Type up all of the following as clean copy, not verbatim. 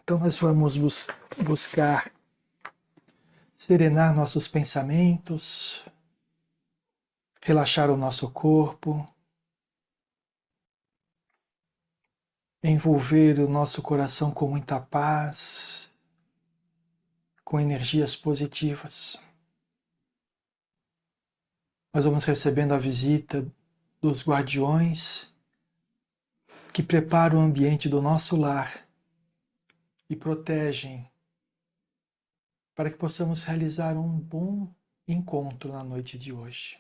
Então nós vamos buscar serenar nossos pensamentos, relaxar o nosso corpo, envolver o nosso coração com muita paz, com energias positivas. Nós vamos recebendo a visita dos guardiões que preparam o ambiente do nosso lar e protegem para que possamos realizar um bom encontro na noite de hoje.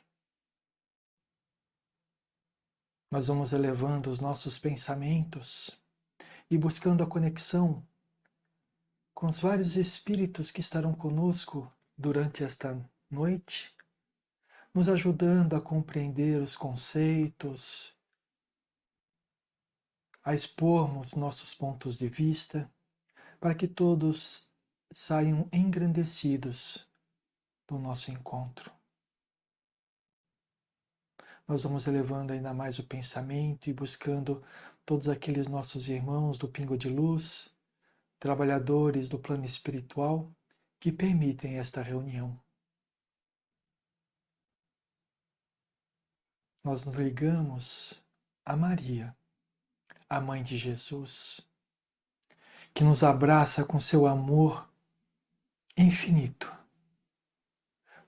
Nós vamos elevando os nossos pensamentos e buscando a conexão com os vários espíritos que estarão conosco durante esta noite, nos ajudando a compreender os conceitos, a expormos nossos pontos de vista, para que todos saiam engrandecidos do nosso encontro. Nós vamos elevando ainda mais o pensamento e buscando todos aqueles nossos irmãos do Pingo de Luz, trabalhadores do plano espiritual, que permitem esta reunião. Nós nos ligamos a Maria, a Mãe de Jesus, que nos abraça com seu amor infinito,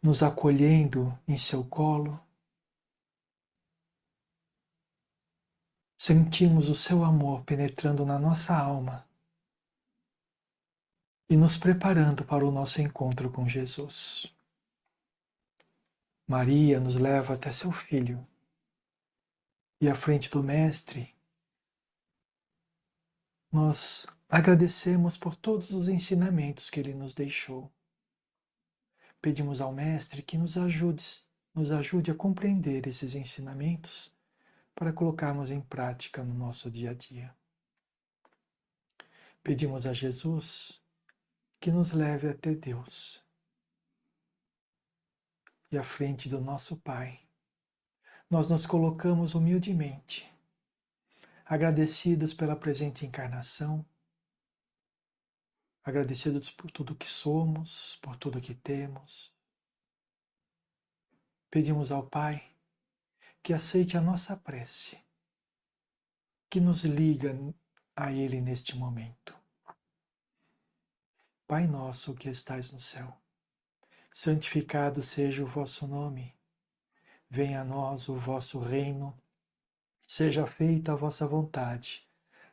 nos acolhendo em seu colo. Sentimos o seu amor penetrando na nossa alma e nos preparando para o nosso encontro com Jesus. Maria nos leva até seu Filho e à frente do Mestre nós agradecemos por todos os ensinamentos que ele nos deixou. Pedimos ao Mestre que nos ajude a compreender esses ensinamentos para colocarmos em prática no nosso dia a dia. Pedimos a Jesus que nos leve até Deus e à frente do nosso Pai. Nós nos colocamos humildemente, agradecidos pela presente encarnação, agradecidos por tudo que somos, por tudo que temos. Pedimos ao Pai que aceite a nossa prece, que nos liga a Ele neste momento. Pai nosso que estais no céu, santificado seja o vosso nome. Venha a nós o vosso reino. Seja feita a vossa vontade,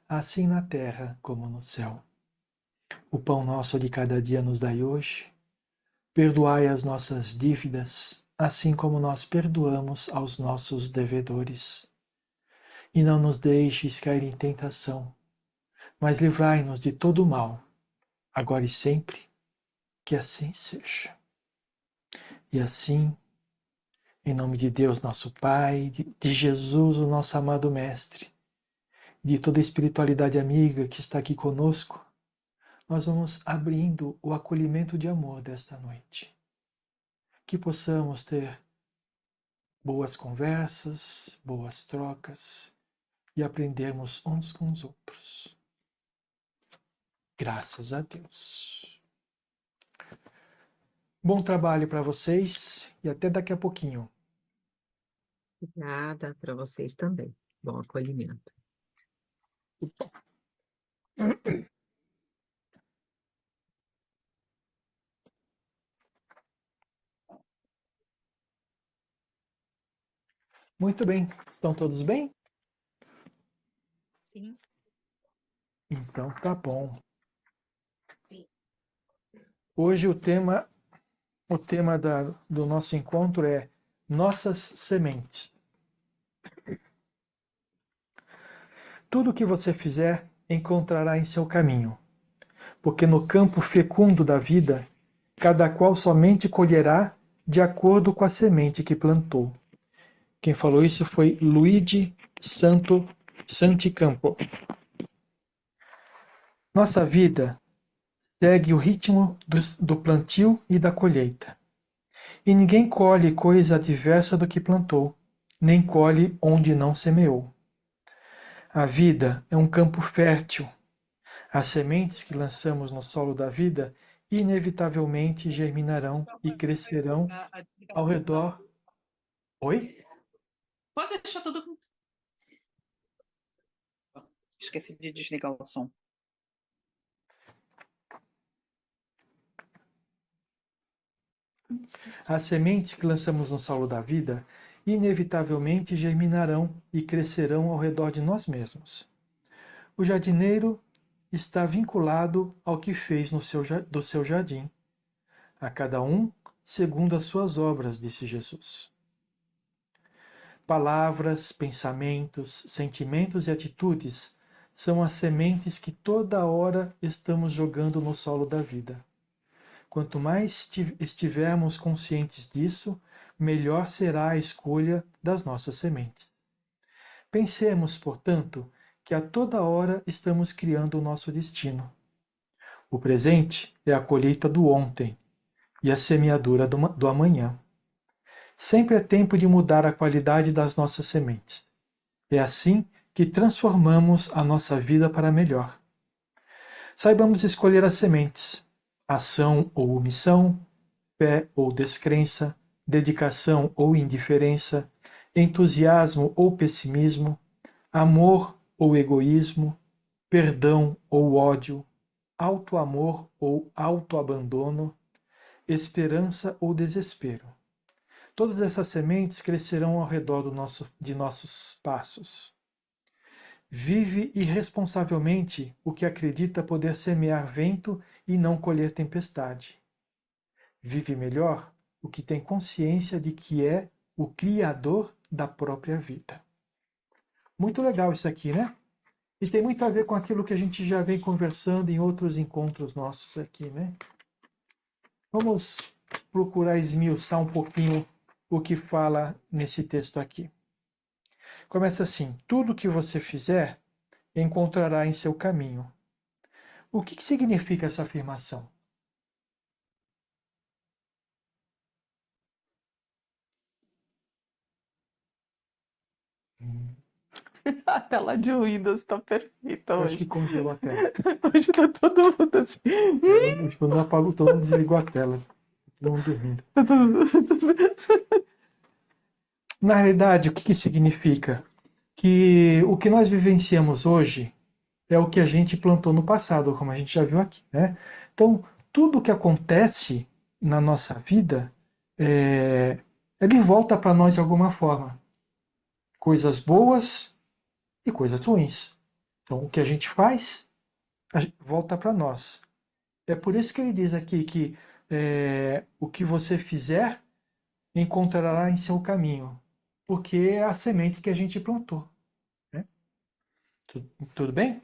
assim na terra como no céu. O pão nosso de cada dia nos dai hoje. Perdoai as nossas dívidas, assim como nós perdoamos aos nossos devedores. E não nos deixes cair em tentação, mas livrai-nos de todo o mal, agora e sempre, que assim seja. E assim, em nome de Deus nosso Pai, de Jesus, o nosso amado Mestre, de toda a espiritualidade amiga que está aqui conosco, nós vamos abrindo o acolhimento de amor desta noite. Que possamos ter boas conversas, boas trocas e aprendermos uns com os outros. Graças a Deus. Bom trabalho para vocês e até daqui a pouquinho. Obrigada para vocês também. Bom acolhimento. Muito bem. Estão todos bem? Sim. Então tá bom. Hoje o tema do nosso encontro é Nossas Sementes. Tudo o que você fizer encontrará em seu caminho, porque no campo fecundo da vida, cada qual somente colherá de acordo com a semente que plantou. Quem falou isso foi Luigi Santicampo. Nossa vida segue o ritmo do plantio e da colheita. E ninguém colhe coisa diversa do que plantou, nem colhe onde não semeou. A vida é um campo fértil. As sementes que lançamos no solo da vida inevitavelmente germinarão e crescerão ao redor. Oi? Pode deixar tudo. Esqueci de desligar o som. As sementes que lançamos no solo da vida inevitavelmente germinarão e crescerão ao redor de nós mesmos. O jardineiro está vinculado ao que fez do seu jardim, a cada um segundo as suas obras, disse Jesus. Palavras, pensamentos, sentimentos e atitudes são as sementes que toda hora estamos jogando no solo da vida. Quanto mais estivermos conscientes disso, melhor será a escolha das nossas sementes. Pensemos, portanto, que a toda hora estamos criando o nosso destino. O presente é a colheita do ontem e a semeadura do amanhã. Sempre é tempo de mudar a qualidade das nossas sementes. É assim que transformamos a nossa vida para melhor. Saibamos escolher as sementes: ação ou omissão, fé ou descrença, dedicação ou indiferença, entusiasmo ou pessimismo, amor ou egoísmo, perdão ou ódio, auto-amor ou auto-abandono, esperança ou desespero. Todas essas sementes crescerão ao redor de nossos passos. Vive irresponsavelmente o que acredita poder semear vento e não colher tempestade. Vive melhor o que tem consciência de que é o criador da própria vida. Muito legal isso aqui, né? E tem muito a ver com aquilo que a gente já vem conversando em outros encontros nossos aqui, né? Vamos procurar esmiuçar um pouquinho o que fala nesse texto aqui. Começa assim: tudo que você fizer encontrará em seu caminho. O que significa essa afirmação? A tela de Windows está perfeita Eu acho que hoje. congelou a tela. Hoje tá todo mundo assim. Quando eu apago, todo mundo desligou a tela. Todo mundo dormindo. Tá todo- Na realidade, o que significa? Que o que nós vivenciamos hoje é o que a gente plantou no passado, como a gente já viu aqui, né? Então, tudo que acontece na nossa vida, ele volta para nós de alguma forma. Coisas boas e coisas ruins. Então, o que a gente faz, volta para nós. É por isso que ele diz aqui que o que você fizer encontrará em seu caminho, porque é a semente que a gente plantou. Né? Tudo bem?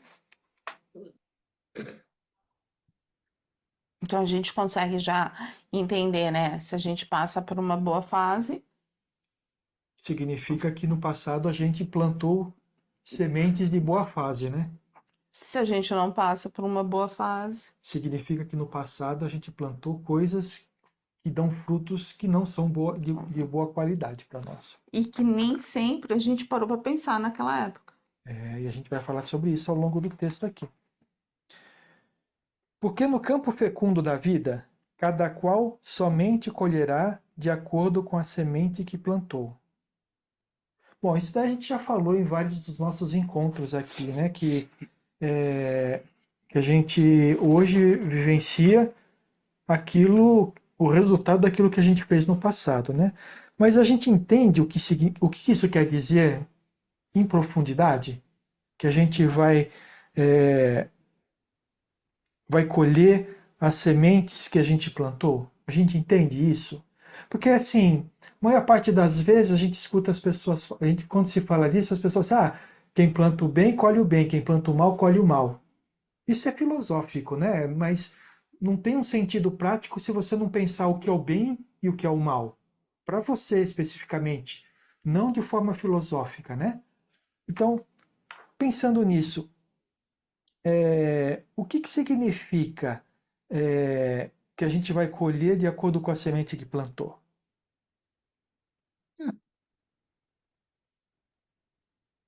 Então a gente consegue já entender, né? Se a gente passa por uma boa fase, Significa que no passado a gente plantou sementes de boa fase, né? se a gente não passa por uma boa fase. Significa que no passado a gente plantou coisas que dão frutos que não são de boa qualidade para nós. E que nem sempre a gente parou para pensar naquela época. E a gente vai falar sobre isso ao longo do texto aqui. Porque no campo fecundo da vida, cada qual somente colherá de acordo com a semente que plantou. Bom, isso daí a gente já falou em vários dos nossos encontros aqui, né? Que a gente hoje vivencia o resultado daquilo que a gente fez no passado, né? Mas a gente entende o que isso quer dizer em profundidade? Que a gente vai colher as sementes que a gente plantou? A gente entende isso? Porque, assim, a maior parte das vezes a gente escuta as pessoas, quando se fala disso, as pessoas dizem, quem planta o bem, colhe o bem, quem planta o mal, colhe o mal. Isso é filosófico, né? Mas não tem um sentido prático se você não pensar o que é o bem e o que é o mal. Para você especificamente, não de forma filosófica, né? Então, pensando nisso, o que significa que a gente vai colher de acordo com a semente que plantou?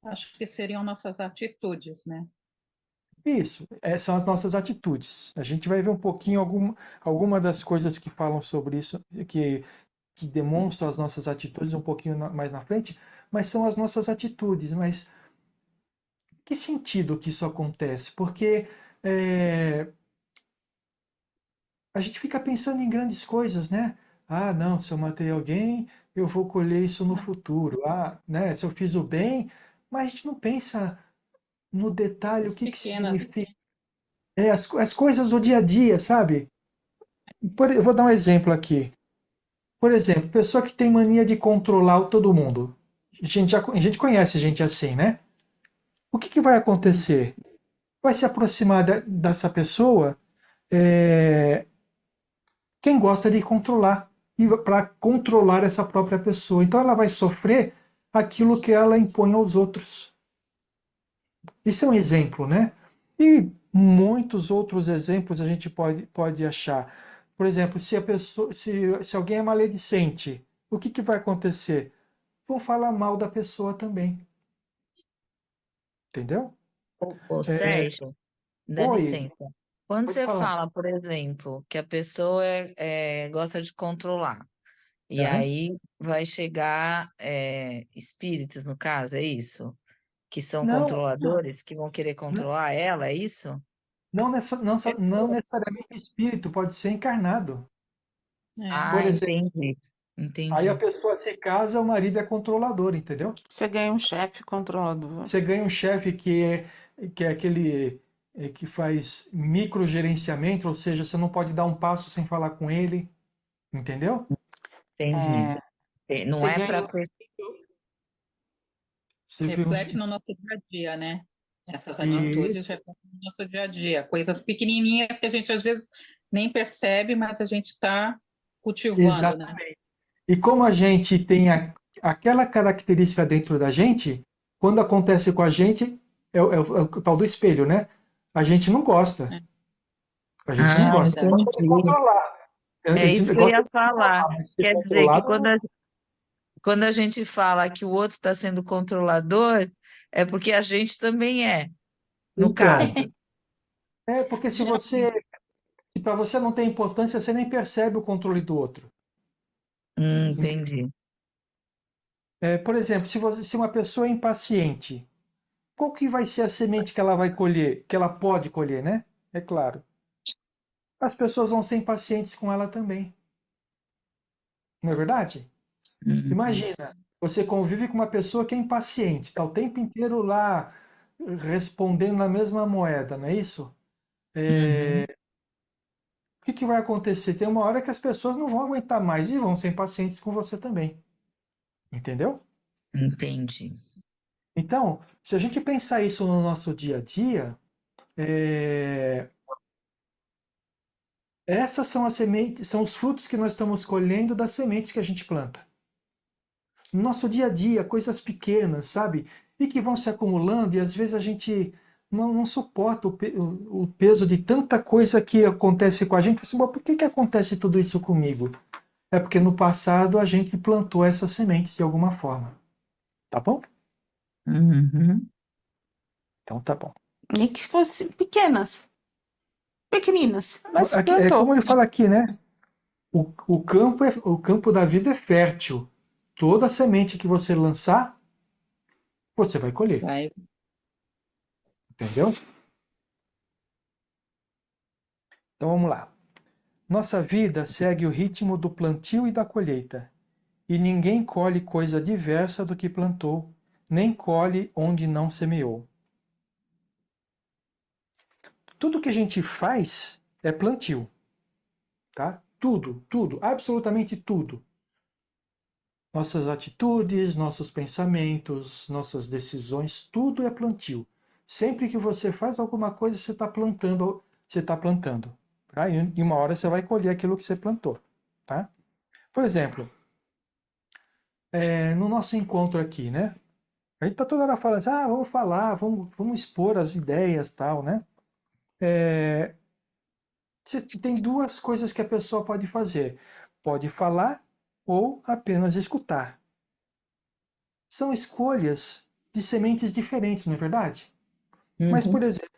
Acho que seriam nossas atitudes, né? Isso, são as nossas atitudes. A gente vai ver um pouquinho alguma das coisas que falam sobre isso, que demonstram as nossas atitudes um pouquinho mais na frente, mas são as nossas atitudes. Mas que sentido que isso acontece? Porque é, a gente fica pensando em grandes coisas, né? Ah, não, se eu matei alguém, eu vou colher isso no futuro. Ah, né, se eu fiz o bem, mas a gente não pensa no detalhe o As que pequenas, significa. As coisas do dia a dia, sabe? Eu vou dar um exemplo aqui. Por exemplo, pessoa que tem mania de controlar todo mundo. A gente conhece gente assim, né? O que vai acontecer? Vai se aproximar dessa pessoa quem gosta de controlar e para controlar essa própria pessoa. Então ela vai sofrer aquilo que ela impõe aos outros. Isso é um exemplo, né? E muitos outros exemplos a gente pode achar. Por exemplo, se alguém é maledicente, o que vai acontecer? Vão falar mal da pessoa também. Entendeu? Ô, Sérgio, dá Oi, licença. Quando pode você falar. fala, por exemplo, que a pessoa gosta de controlar, e Aham. aí vai chegar espíritos, no caso, é isso? Que são Não, controladores, que vão querer não, controlar ela, é isso? não necessariamente espírito, pode ser encarnado. é. Por Ah, exemplo, entendi. aí a Entendi. pessoa se casa, o marido é controlador, entendeu? Você ganha um chefe controlador. Você ganha um chefe que é aquele que faz microgerenciamento, ou seja, você não pode dar um passo sem falar com ele, entendeu? Entendi. É, Não você é para ganha. Você viu? Reflete no nosso dia a dia, né? Essas atitudes Isso, refletem no nosso dia a dia. Coisas pequenininhas que a gente às vezes nem percebe, mas a gente está cultivando, né? exatamente. E como a gente tem aquela característica dentro da gente, quando acontece com a gente, é o tal do espelho, né? A gente não gosta. É, A gente não Ah, é gosta. A gente verdade. gosta de entendi. controlar. A É gente isso que eu gosta ia de falar. controlar, mas ser Quer dizer que controlado não. quando a gente fala que o outro está sendo controlador, é porque a gente também é, no Então, caso. porque Geralmente, se para você não tem importância, você nem percebe o controle do outro. Entendi. Por exemplo, se uma pessoa é impaciente, qual que vai ser a semente que ela vai colher, que ela pode colher, né? É claro. As pessoas vão ser impacientes com ela também. Não é verdade? Uhum. Imagina, você convive com uma pessoa que é impaciente, está o tempo inteiro lá respondendo na mesma moeda, não é isso? Uhum. O que vai acontecer? Tem uma hora que as pessoas não vão aguentar mais e vão ser impacientes com você também. Entendeu? Entendi. Então, se a gente pensar isso no nosso dia a dia, é, essas são as sementes, são os frutos que nós estamos colhendo das sementes que a gente planta. No nosso dia a dia, coisas pequenas, sabe? E que vão se acumulando e às vezes a gente não suporta o peso de tanta coisa que acontece com a gente. Assim, por que acontece tudo isso comigo? É porque no passado a gente plantou essas sementes de alguma forma. Tá bom? Uhum. Então tá bom. Nem que fosse pequenas, pequeninas, mas É como plantou. ele fala aqui, né? O campo da vida é fértil. Toda semente que você lançar, você vai colher. vai. Entendeu? Então vamos lá. Nossa vida segue o ritmo do plantio e da colheita. E ninguém colhe coisa diversa do que plantou, nem colhe onde não semeou. Tudo que a gente faz é plantio, tá? Tudo, tudo, absolutamente tudo. Nossas atitudes, nossos pensamentos, nossas decisões, tudo é plantio. Sempre que você faz alguma coisa, você está plantando, você está plantando. Tá? E uma hora você vai colher aquilo que você plantou. Tá? Por exemplo, no nosso encontro aqui, né? A gente está toda hora falando assim, vamos falar, vamos expor as ideias tal, né? Tem duas coisas que a pessoa pode fazer. Pode falar ou apenas escutar. São escolhas de sementes diferentes, não é verdade? Mas, por Uhum. exemplo,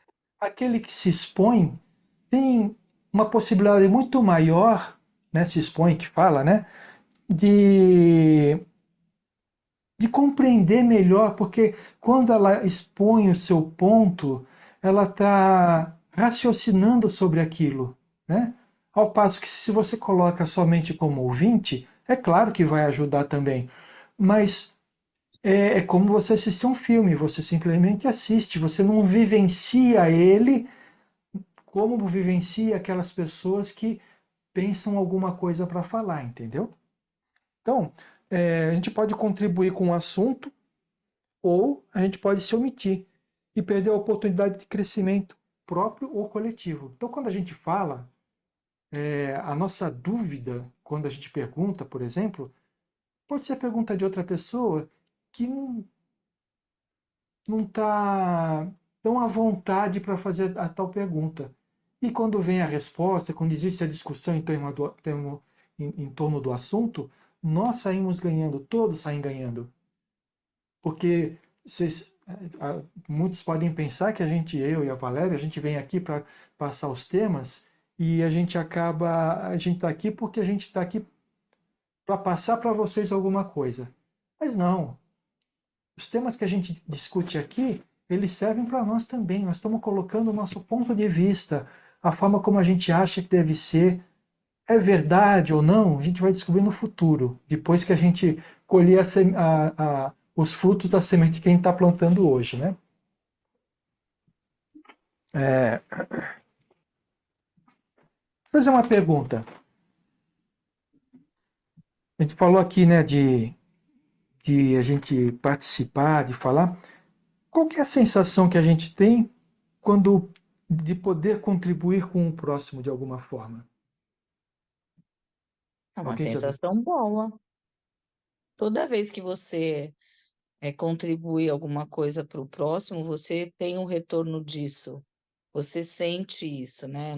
aquele que se expõe tem uma possibilidade muito maior, né, se expõe, que fala, né, de, de compreender melhor, porque quando ela expõe o seu ponto, ela está raciocinando sobre aquilo, né? Ao passo que se você coloca somente como ouvinte, é claro que vai ajudar também, mas é como você assistir um filme, você simplesmente assiste, você não vivencia ele como vivencia aquelas pessoas que pensam alguma coisa para falar, entendeu? Então, a gente pode contribuir com o assunto ou a gente pode se omitir e perder a oportunidade de crescimento próprio ou coletivo. Então, quando a gente fala, a nossa dúvida, quando a gente pergunta, por exemplo, pode ser pergunta de outra pessoa que não está tão à vontade para fazer a tal pergunta. E quando vem a resposta, quando existe a discussão em torno do assunto, nós saímos ganhando, todos saem ganhando. Porque muitos podem pensar que eu e a Valéria, a gente vem aqui para passar os temas e a gente está aqui porque a gente está aqui para passar para vocês alguma coisa. Mas não. Os temas que a gente discute aqui, eles servem para nós também. Nós estamos colocando o nosso ponto de vista, a forma como a gente acha que deve ser. É verdade ou não? A gente vai descobrir no futuro, depois que a gente colher os frutos da semente que a gente está plantando hoje, né? Vou fazer uma pergunta. A gente falou aqui, né, de a gente participar, de falar. Qual que é a sensação que a gente tem quando de poder contribuir com o próximo de alguma forma? É uma Alguém já... sensação boa. Toda vez que você contribui alguma coisa para o próximo, você tem um retorno disso. Você sente isso, né?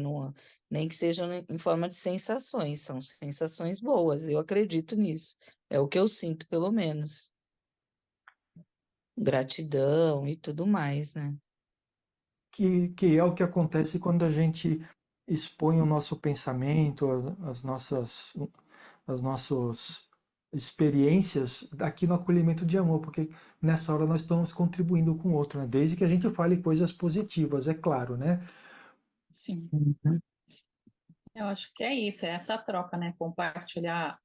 Nem que seja em forma de sensações, são sensações boas, eu acredito nisso. É o que eu sinto, pelo menos. Gratidão e tudo mais, né? que é o que acontece quando a gente expõe o nosso pensamento, as nossas experiências aqui no acolhimento de amor, porque nessa hora nós estamos contribuindo com o outro, né? Desde que a gente fale coisas positivas, é claro, né? Sim. Eu acho que é isso, é essa troca, né? Compartilhar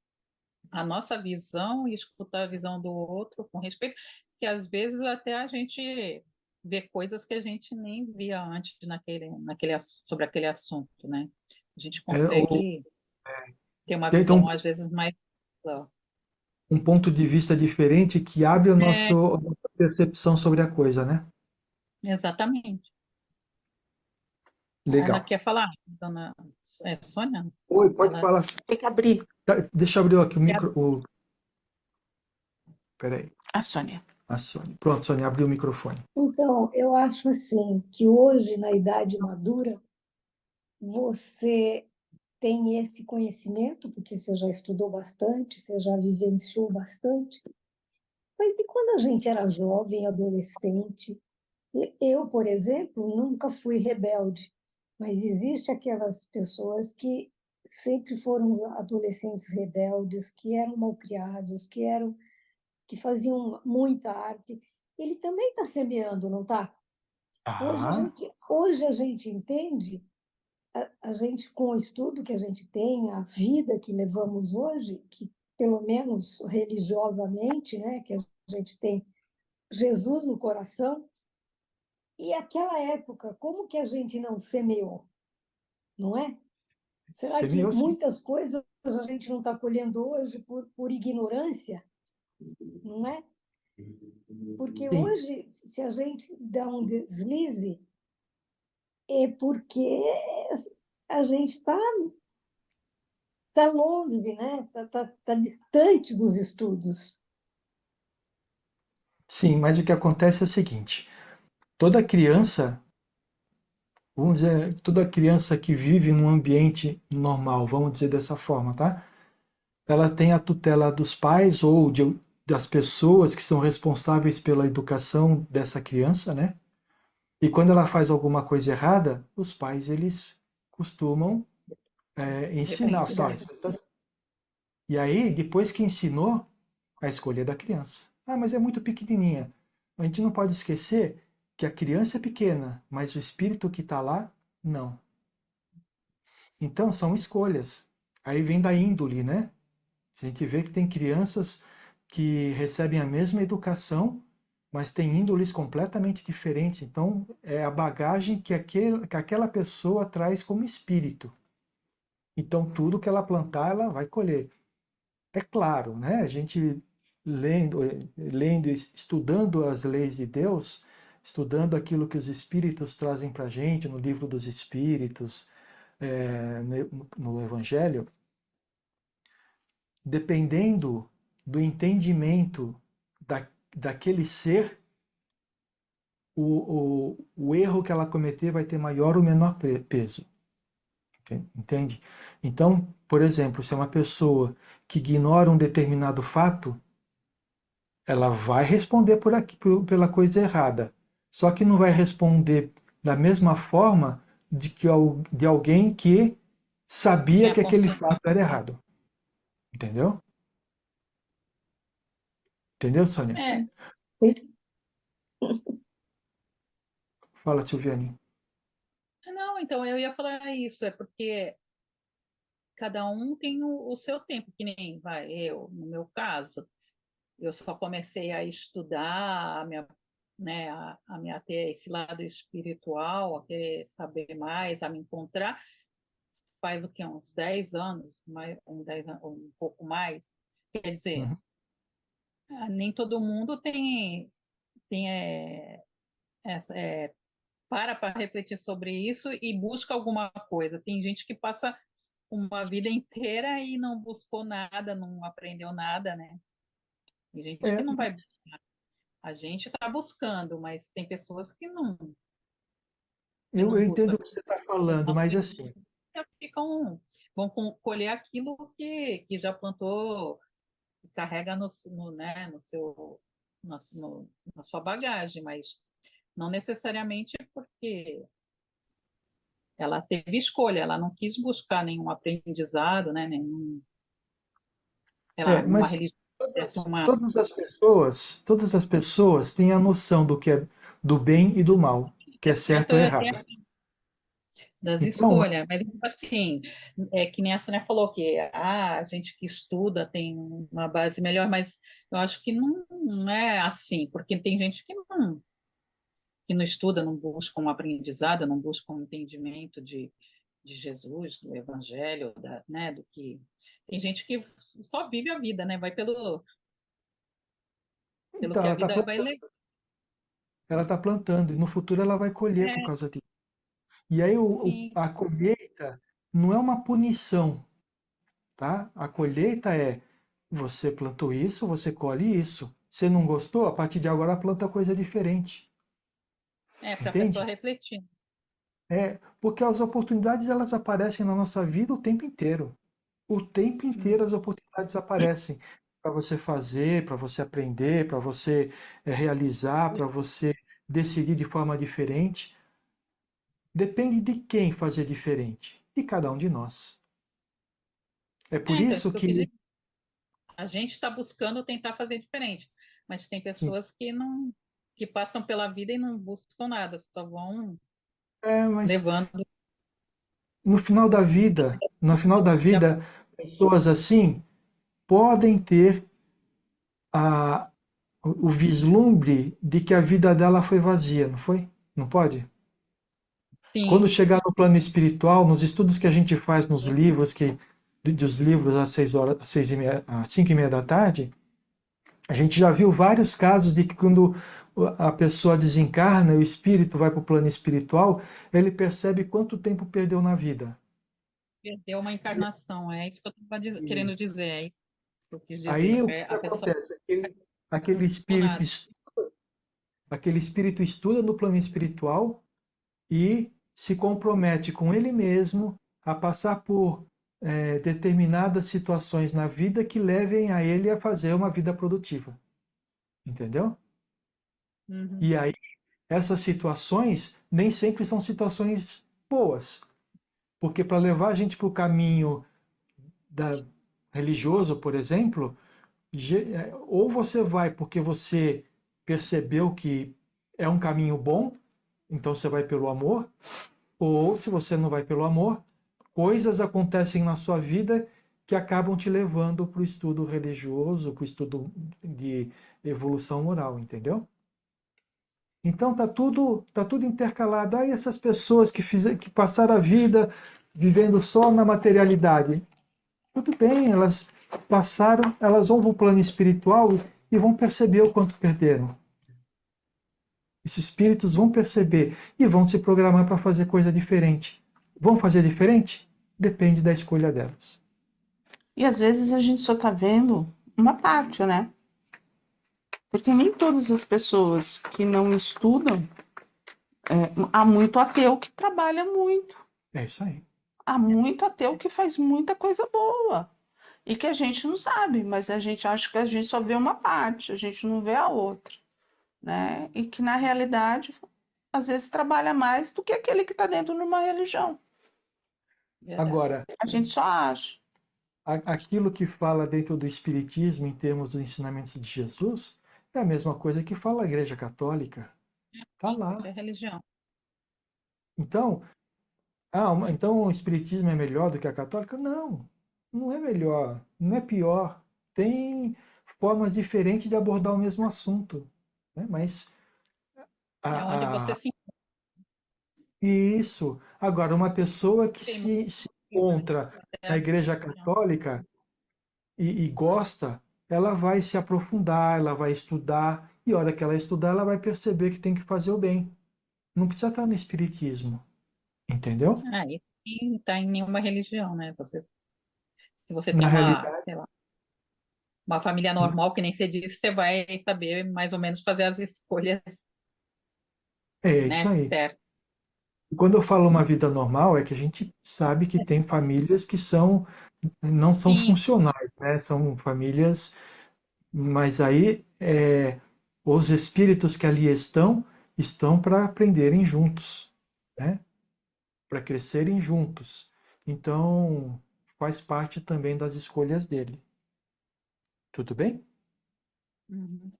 a nossa visão e escutar a visão do outro com respeito, que às vezes até a gente vê coisas que a gente nem via antes sobre aquele assunto, né? A gente consegue ter uma Tem visão, às vezes, mais. um ponto de vista diferente que abre a É, nossa percepção sobre a coisa, né? exatamente. Ela Legal. quer falar, dona Sônia? Oi, pode Ela falar. Tem que abrir Deixa eu abrir aqui o quer. micro. Peraí, a Sônia. a Sônia. Pronto, Sônia, abriu o microfone. Então, eu acho assim que hoje, na idade madura, você tem esse conhecimento, porque você já estudou bastante, você já vivenciou bastante. Mas e quando a gente era jovem, adolescente? Eu, por exemplo, nunca fui rebelde, mas existe aquelas pessoas que sempre foram adolescentes rebeldes, que eram malcriados, que faziam muita arte. Ele também está semeando, não está? Ah, Hoje a gente entende, a gente com o estudo que a gente tem, a vida que levamos hoje, que pelo menos religiosamente, né, que a gente tem Jesus no coração, e aquela época, como que a gente não semeou, não é? Será que semeou sim. muitas coisas a gente não está colhendo hoje por ignorância, não é? Porque Sim. hoje, se a gente dá um deslize, é porque a gente tá longe, né? Tá distante dos estudos. Sim, mas o que acontece é o seguinte: toda criança, vamos dizer, toda criança que vive num ambiente normal, vamos dizer dessa forma, tá? Ela tem a tutela dos pais ou das pessoas que são responsáveis pela educação dessa criança, né? E quando ela faz alguma coisa errada, os pais, eles costumam ensinar. Repreende, Só, né? isso e aí, depois que ensinou, a escolha é da criança. Ah, mas é muito pequenininha. A gente não pode esquecer que a criança é pequena, mas o espírito que está lá, não. Então, são escolhas. Aí vem da índole, né? A gente vê que tem crianças que recebem a mesma educação, mas têm índoles completamente diferentes. Então, é a bagagem que aquela pessoa traz como espírito. Então, tudo que ela plantar, ela vai colher. É claro, né? A gente lendo, estudando as leis de Deus, estudando aquilo que os espíritos trazem para a gente no livro dos espíritos, no Evangelho, dependendo do entendimento daquele ser, o erro que ela cometer vai ter maior ou menor peso. Entende? Então, por exemplo, se é uma pessoa que ignora um determinado fato, ela vai responder pela coisa errada. Só que não vai responder da mesma forma de alguém que Tem sabia a que aquele consciência. fato era errado. Entendeu? Entendeu, Sônia? É, Fala, Silviane. não, então eu ia falar isso, é porque cada um tem o seu tempo, que nem no meu caso, eu só comecei a estudar, né, a me ater a esse lado espiritual, a querer saber mais, a me encontrar, faz o que, uns 10 anos, um pouco mais. Quer dizer, Uhum. nem todo mundo tem para refletir sobre isso e busca alguma coisa. Tem gente que passa uma vida inteira e não buscou nada, não aprendeu nada, né? Tem gente que não vai Mas buscar. A gente está buscando, mas tem pessoas que eu não entendo buscam. o que você está falando, mas assim, Ficam, vão colher aquilo que já plantou e carrega né, na sua bagagem, mas não necessariamente porque ela teve escolha, ela não quis buscar nenhum aprendizado, né, sei lá, numa mas religião, todas as pessoas têm a noção do que é do bem e do mal, que é certo ou errado. das Então, escolhas, mas assim, é que nem a Sônia falou que a gente que estuda tem uma base melhor, mas eu acho que não é assim, porque tem gente que não estuda, não busca um aprendizado, não busca um entendimento de Jesus, do Evangelho, né, do que tem gente que só vive a vida, né, vai pelo então que a vida vai levar. ela está plantando, e no futuro ela vai colher por É, causa disso. E aí sim, a colheita não é uma punição, tá? A colheita é você plantou isso, você colhe isso. Você não gostou? A partir de agora planta coisa diferente, para a pessoa entende? refletir. Porque as oportunidades elas aparecem na nossa vida o tempo inteiro. O tempo inteiro as oportunidades aparecem para você fazer, para você aprender, para você realizar, para você decidir de forma diferente. Depende de quem fazer diferente, de cada um de nós. É por Então, isso isso que eu quis que, dizer. A gente está buscando tentar fazer diferente, mas tem sim, pessoas que passam pela vida e não buscam nada, só vão mas levando. no final da vida, pessoas assim podem ter a, o vislumbre de que a vida dela foi vazia, não foi? Não pode? Quando Sim, chegar no plano espiritual, nos estudos que a gente faz nos livros, dos livros às 6 horas, às 6h30, às 5h30 da tarde, a gente já viu vários casos de que quando a pessoa desencarna, o espírito vai para o plano espiritual, ele percebe quanto tempo perdeu na vida. perdeu uma encarnação, é isso que eu estava querendo dizer, é isso que eu quis dizer. Aí o que A pessoa acontece? não buscou nada. Aquele espírito estuda no plano espiritual e se compromete com ele mesmo a passar por determinadas situações na vida que levem a ele a fazer uma vida produtiva. Entendeu? Uhum. E aí essas situações nem sempre são situações boas. Porque para levar a gente para o caminho religioso, por exemplo, ou você vai porque você percebeu que é um caminho bom, então você vai pelo amor, ou se você não vai pelo amor, coisas acontecem na sua vida que acabam te levando para o estudo religioso, para o estudo de evolução moral, entendeu? Então tá tudo intercalado. Aí essas pessoas que passaram a vida vivendo só na materialidade, tudo bem, elas passaram, elas vão para o plano espiritual e vão perceber o quanto perderam. Esses espíritos vão perceber e vão se programar para fazer coisa diferente. Vão fazer diferente? Depende da escolha delas. E às vezes a gente só tá vendo uma parte, né? Porque nem todas as pessoas que não estudam, há muito ateu que trabalha muito. É isso aí. Há muito ateu que faz muita coisa boa. E que a gente não sabe, mas a gente acha que a gente só vê uma parte, a gente não vê a outra, né? E que na realidade, às vezes trabalha mais do que aquele que está dentro de uma religião. Verdade. Agora, A gente só acha. aquilo que fala dentro do Espiritismo, em termos dos ensinamentos de Jesus, é a mesma coisa que fala a Igreja Católica. Está lá. É religião. Então, então o Espiritismo é melhor do que a Católica? Não, não é melhor, não é pior. Tem formas diferentes de abordar o mesmo assunto, né? Mas É onde você se isso. Agora, uma pessoa que tem se encontra na Igreja Católica e gosta, ela vai se aprofundar, ela vai estudar, e a hora que ela estudar, ela vai perceber que tem que fazer o bem. Não precisa estar no Espiritismo, entendeu? Aí não está em nenhuma religião, né? Se você tem Na uma, realidade, sei lá, uma família normal, que nem você disse, você vai saber mais ou menos fazer as escolhas, é né, isso aí. certo. Quando eu falo uma vida normal, é que a gente sabe que tem famílias que não são Sim, funcionais, né? São famílias, mas aí os espíritos que ali estão para aprenderem juntos, né? Para crescerem juntos. Então, faz parte também das escolhas dele. Tudo bem? uhum.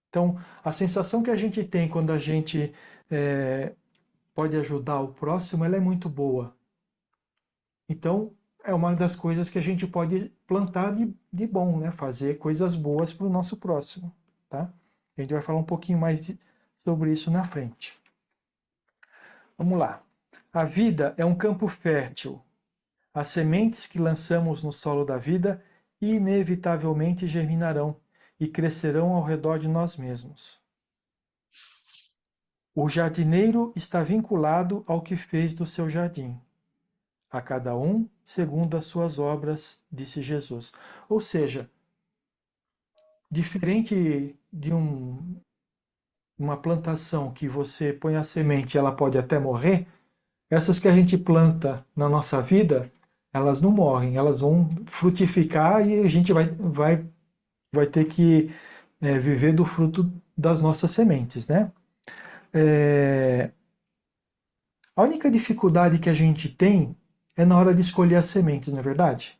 Então, a sensação que a gente tem quando a gente pode ajudar o próximo, ela é muito boa. Então, é uma das coisas que a gente pode plantar de bom, né? Fazer coisas boas para o nosso próximo, tá? A gente vai falar um pouquinho mais sobre isso na frente. Vamos lá. A vida é um campo fértil. As sementes que lançamos no solo da vida inevitavelmente germinarão e crescerão ao redor de nós mesmos. O jardineiro está vinculado ao que fez do seu jardim. A cada um segundo as suas obras, disse Jesus. Ou seja, diferente de uma plantação que você põe a semente e ela pode até morrer, essas que a gente planta na nossa vida, elas não morrem, elas vão frutificar e a gente vai ter que viver do fruto das nossas sementes, né? A única dificuldade que a gente tem é na hora de escolher as sementes, não é verdade?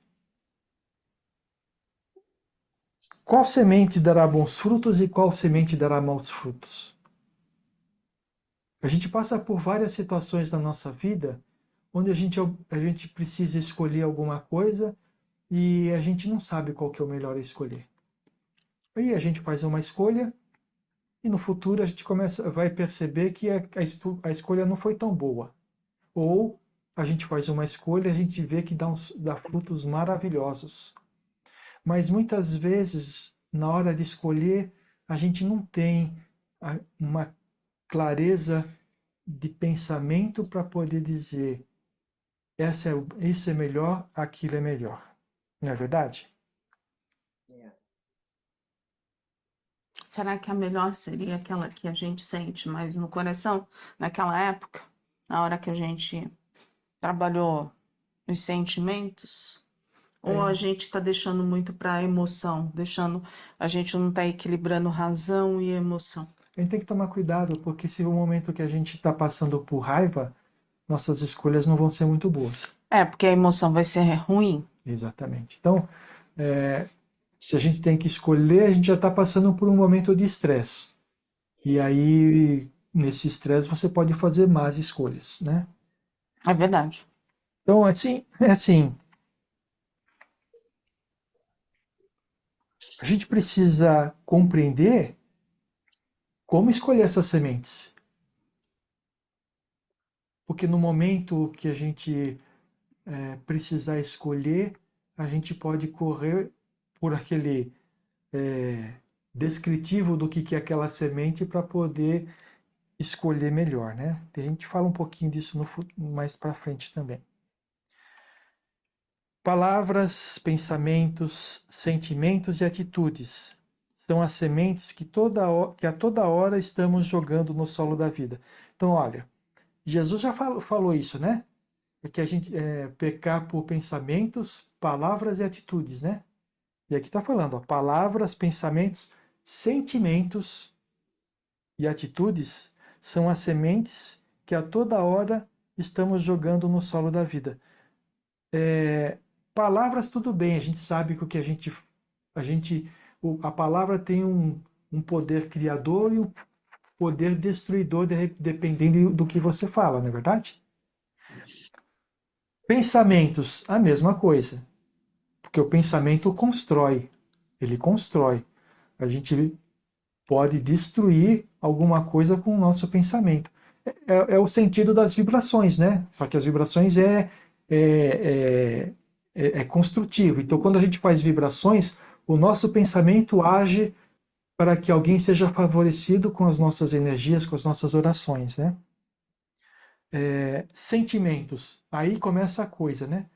Qual semente dará bons frutos e qual semente dará maus frutos? A gente passa por várias situações na nossa vida onde a gente precisa escolher alguma coisa e a gente não sabe qual que é o melhor a escolher. Aí a gente faz uma escolha e no futuro a gente vai perceber que a escolha não foi tão boa. Ou a gente faz uma escolha e a gente vê que dá frutos maravilhosos. Mas muitas vezes, na hora de escolher, a gente não tem uma clareza de pensamento para poder dizer isso é melhor, aquilo é melhor. Não é verdade? Será que a melhor seria aquela que a gente sente mais no coração, naquela época, na hora que a gente trabalhou os sentimentos? Ou a gente está deixando muito para a emoção, a gente não está equilibrando razão e emoção? A gente tem que tomar cuidado, porque se o momento que a gente está passando por raiva, nossas escolhas não vão ser muito boas. Porque a emoção vai ser ruim. Exatamente. Então, se a gente tem que escolher, a gente já está passando por um momento de estresse. E aí, nesse estresse, você pode fazer más escolhas, né? É verdade. Então, assim, a gente precisa compreender como escolher essas sementes. Porque no momento que a gente precisar escolher, a gente pode correr por aquele descritivo do que é aquela semente para poder escolher melhor, né? A gente fala um pouquinho disso mais para frente também. Palavras, pensamentos, sentimentos e atitudes são as sementes que a toda hora estamos jogando no solo da vida. Então, olha, Jesus já falou isso, né? É que a gente pecar por pensamentos, palavras e atitudes, né? E aqui está falando, ó, palavras, pensamentos, sentimentos e atitudes são as sementes que a toda hora estamos jogando no solo da vida. Palavras, tudo bem, a gente sabe que o que a palavra tem um poder criador e um poder destruidor, dependendo do que você fala, não é verdade? Pensamentos, a mesma coisa. Porque o pensamento constrói. Ele constrói. A gente pode destruir alguma coisa com o nosso pensamento. É o sentido das vibrações, né? Só que as vibrações é construtivo. Então, quando a gente faz vibrações, o nosso pensamento age para que alguém seja favorecido com as nossas energias, com as nossas orações, né? Sentimentos. Aí começa a coisa, né?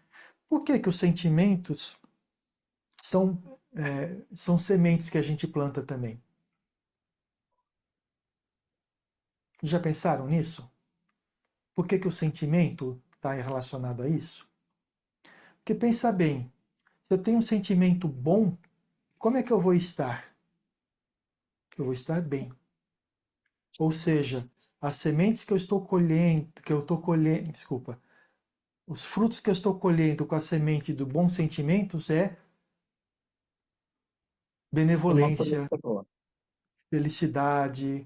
Por que os sentimentos são sementes que a gente planta também? Já pensaram nisso? Por que o sentimento está relacionado a isso? Porque pensa bem, se eu tenho um sentimento bom, como é que eu vou estar? Eu vou estar bem. Ou seja, as sementes que eu estou colhendo, desculpa, os frutos que eu estou colhendo com a semente do bons sentimentos é benevolência, felicidade,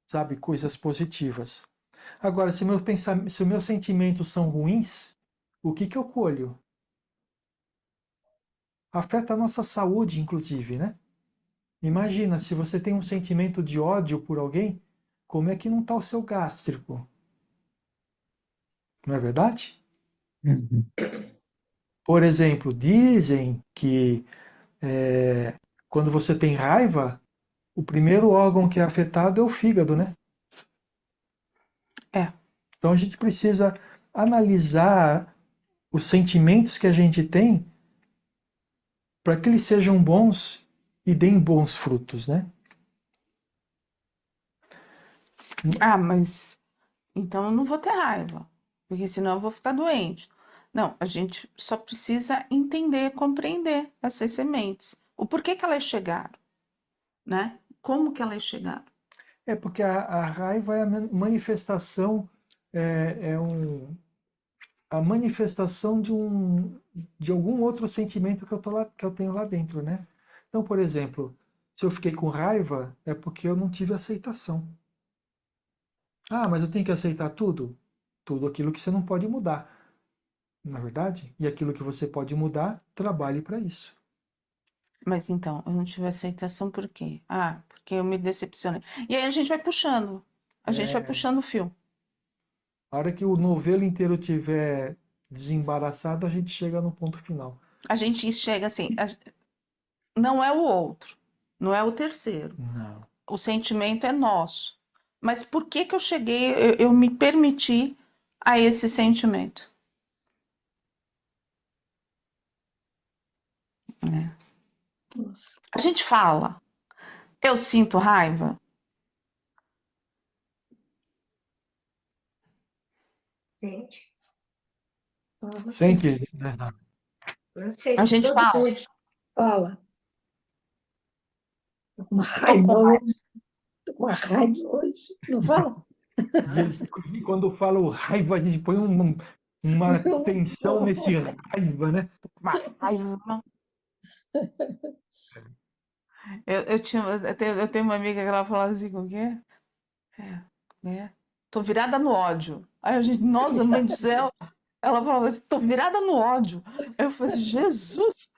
sabe, coisas positivas. Agora, se meus sentimentos são ruins, o que eu colho? Afeta a nossa saúde, inclusive, né? Imagina, se você tem um sentimento de ódio por alguém, como é que não está o seu gástrico? Não é verdade? Uhum. Por exemplo, dizem que quando você tem raiva, o primeiro órgão que é afetado é o fígado, né? Então a gente precisa analisar os sentimentos que a gente tem para que eles sejam bons e deem bons frutos, né? Mas então eu não vou ter raiva, porque senão eu vou ficar doente. Não, a gente só precisa entender, compreender essas sementes. O porquê que elas chegaram, né? Como que elas chegaram? Porque a raiva é a manifestação, a manifestação de algum outro sentimento que eu tenho lá dentro, né? Então, por exemplo, se eu fiquei com raiva, é porque eu não tive aceitação. Ah, mas eu tenho que aceitar tudo? Tudo aquilo que você não pode mudar, na verdade? E aquilo que você pode mudar, trabalhe para isso. Mas então, eu não tive aceitação por quê? Porque eu me decepcionei. E aí a gente vai puxando. A gente vai puxando o fio. A hora que o novelo inteiro tiver desembaraçado, a gente chega no ponto final. A gente chega assim, não é o outro, não é o terceiro. Não. O sentimento é nosso. Mas por que que eu cheguei, eu me permiti a esse sentimento? Nossa. A gente fala, eu sinto raiva. Gente. Fala. Sente, né? Eu sei, A gente todo fala. mundo fala. Uma Tô com raiva, né? Tô com uma raiva hoje. Não fala? E quando eu falo raiva, a gente põe uma tensão nesse raiva, né? Uma raiva. Eu tenho uma amiga que ela fala assim, com o quê? Tô virada no ódio. Aí a gente, nossa, mãe do céu. Ela falava assim, tô virada no ódio. Aí eu falei assim, Jesus!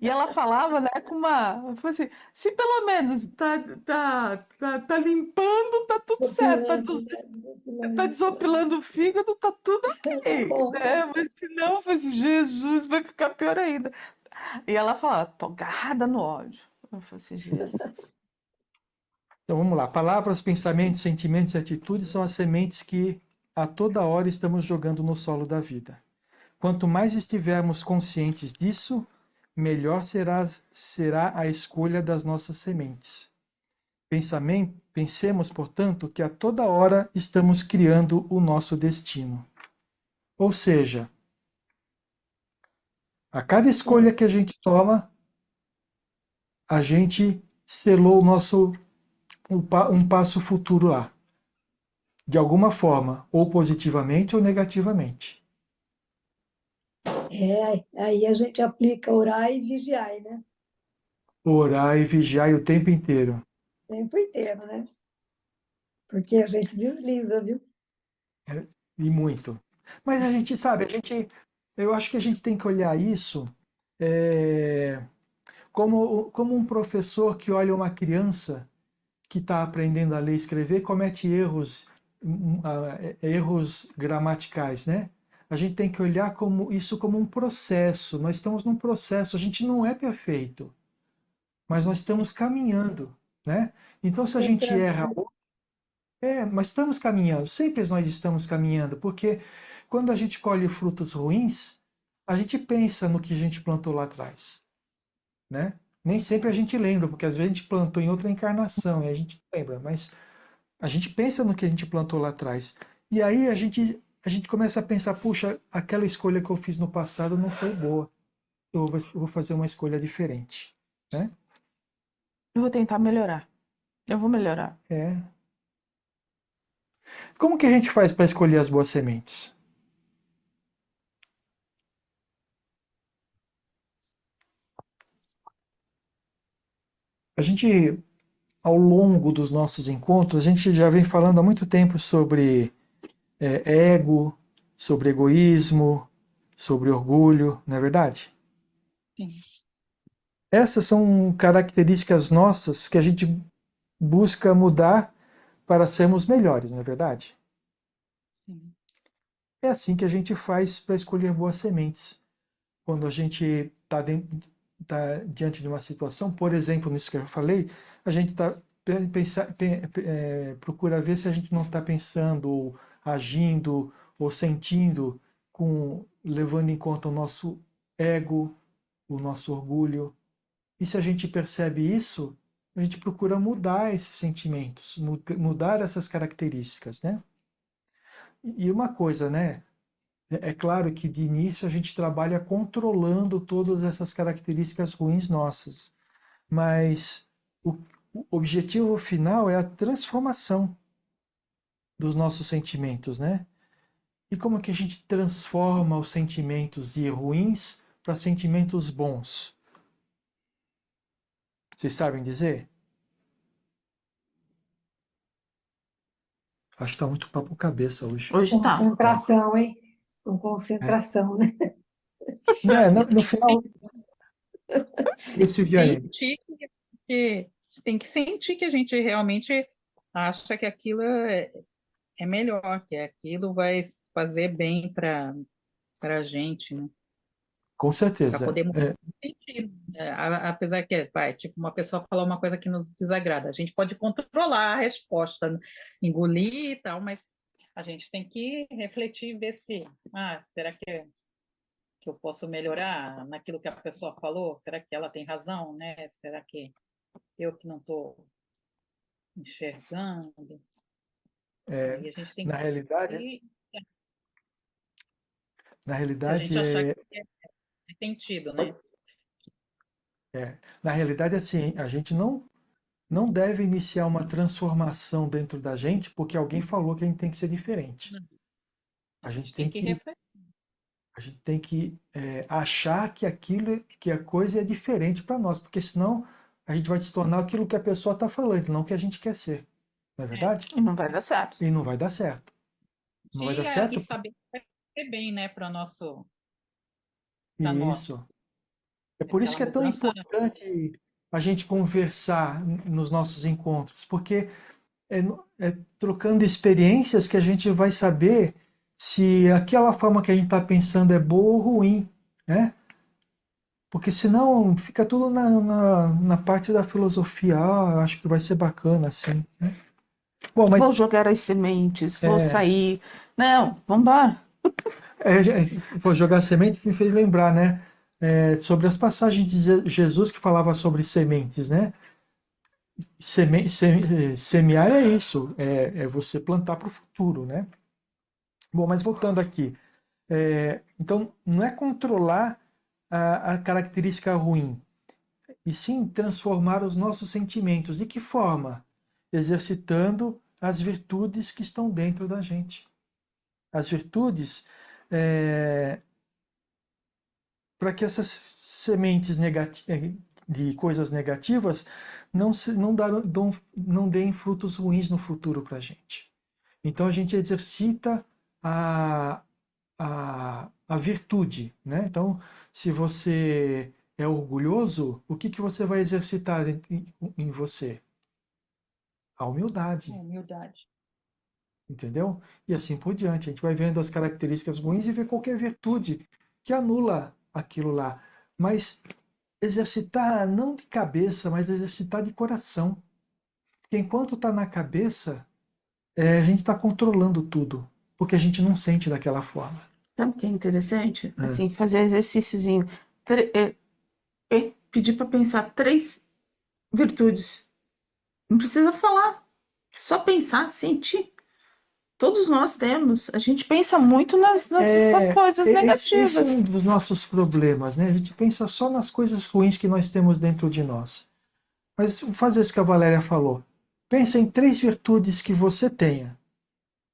E ela falava, né, com uma. Eu falei assim, se pelo menos tá limpando, tá tudo certo. Depilando, né? Tá Depilando. desopilando o fígado, tá tudo Tá ok. bom. Né? Mas se não, eu falei assim, Jesus, vai ficar pior ainda. E ela falava, tô agarrada no ódio. Eu falei assim, Jesus. Então vamos lá. Palavras, pensamentos, sentimentos e atitudes são as sementes que a toda hora estamos jogando no solo da vida. Quanto mais estivermos conscientes disso, melhor será a escolha das nossas sementes. Pensemos, portanto, que a toda hora estamos criando o nosso destino. Ou seja, a cada escolha que a gente toma, a gente selou um passo futuro lá. De alguma forma, ou positivamente ou negativamente. Aí a gente aplica orar e vigiar, né? Orar e vigiar o tempo inteiro. O tempo inteiro, né? Porque a gente desliza, viu? E muito. Mas a gente sabe, eu acho que a gente tem que olhar isso é, como um professor que olha uma criança que está aprendendo a ler e escrever, comete erros gramaticais, né? A gente tem que olhar isso como um processo. Nós estamos num processo, a gente não é perfeito, mas nós estamos caminhando, né? Então, se a gente Sempre erra, mas estamos caminhando, sempre nós estamos caminhando, porque quando a gente colhe frutos ruins, a gente pensa no que a gente plantou lá atrás, né? Nem sempre a gente lembra, porque às vezes a gente plantou em outra encarnação e a gente lembra, mas a gente pensa no que a gente plantou lá atrás. E aí a gente começa a pensar, puxa, aquela escolha que eu fiz no passado não foi boa. Eu vou fazer uma escolha diferente, né? Eu vou tentar melhorar. Eu vou melhorar. É. Como que a gente faz para escolher as boas sementes? A gente, ao longo dos nossos encontros, a gente já vem falando há muito tempo sobre ego, sobre egoísmo, sobre orgulho, não é verdade? Sim. Essas são características nossas que a gente busca mudar para sermos melhores, não é verdade? Sim. É assim que a gente faz para escolher boas sementes. Quando a gente está diante de uma situação, por exemplo, nisso que eu falei, a gente procura ver se a gente não está pensando, ou agindo, ou sentindo, levando em conta o nosso ego, o nosso orgulho. E se a gente percebe isso, a gente procura mudar esses sentimentos, mudar essas características, né? E uma coisa, né? É claro que de início a gente trabalha controlando todas essas características ruins nossas, mas o objetivo final é a transformação dos nossos sentimentos, né? E como que a gente transforma os sentimentos de ruins para sentimentos bons? Vocês sabem dizer? Acho que está muito papo cabeça hoje. Hoje tá. Concentração, hein? Com É. concentração, né? Né, no final, esse Vianney, Sentir que tem que sentir que a gente realmente acha que aquilo é melhor, que aquilo vai fazer bem para a gente, né? com Para certeza. poder mudar o sentido. Apesar que, tipo, uma pessoa falar uma coisa que nos desagrada, a gente pode controlar a resposta, né? Engolir e tal, mas a gente tem que refletir e ver se, será que eu posso melhorar naquilo que a pessoa falou? Será que ela tem razão, né? Será que eu que não estou enxergando? É, Aí a gente tem na realidade, que, na se a realidade gente achar que é, tem sentido, né? na realidade assim, a gente não não deve iniciar uma transformação dentro da gente porque alguém falou que a gente tem que ser diferente. A gente tem que refletir. A gente tem que achar que que a coisa é diferente para nós, porque senão a gente vai se tornar aquilo que a pessoa está falando, não o que a gente quer ser. Não é verdade? E não vai dar certo. E não vai dar certo. Não vai dar certo? E saber fazer bem, né, para nosso. Pra nós. Isso. É por isso que é Aquela tão mudança. importante a gente conversar nos nossos encontros, porque é trocando experiências que a gente vai saber se aquela forma que a gente está pensando é boa ou ruim, né? Porque senão fica tudo na parte da filosofia. Ah, eu acho que vai ser bacana assim, né? Bom, mas Vou jogar as sementes, vou sair. Não, vamos embora. vou jogar semente me fez lembrar, né? Sobre as passagens de Jesus que falava sobre sementes, né? Semear é isso, é você plantar para o futuro, né? Bom, mas voltando aqui. Então, não é controlar a característica ruim, e sim transformar os nossos sentimentos. De que forma? Exercitando as virtudes que estão dentro da gente. As virtudes, para que essas sementes de coisas negativas não deem frutos ruins no futuro para a gente. Então a gente exercita a virtude, né? Então, se você é orgulhoso, o que você vai exercitar em você? A humildade, Humildade. entendeu? E assim por diante. A gente vai vendo as características ruins e vê qualquer virtude que anula aquilo lá. Mas exercitar não de cabeça, mas exercitar de coração. Porque enquanto está na cabeça, a gente está controlando tudo, porque a gente não sente daquela forma. Sabe o que é interessante? Assim, fazer exercíciozinho. Pedir para pensar 3 virtudes. Não precisa falar. Só pensar, sentir. Todos nós temos. A gente pensa muito nas coisas negativas. Esse é um dos nossos problemas, né? A gente pensa só nas coisas ruins que nós temos dentro de nós. Mas fazer isso que a Valéria falou. Pensa em 3 virtudes que você tenha.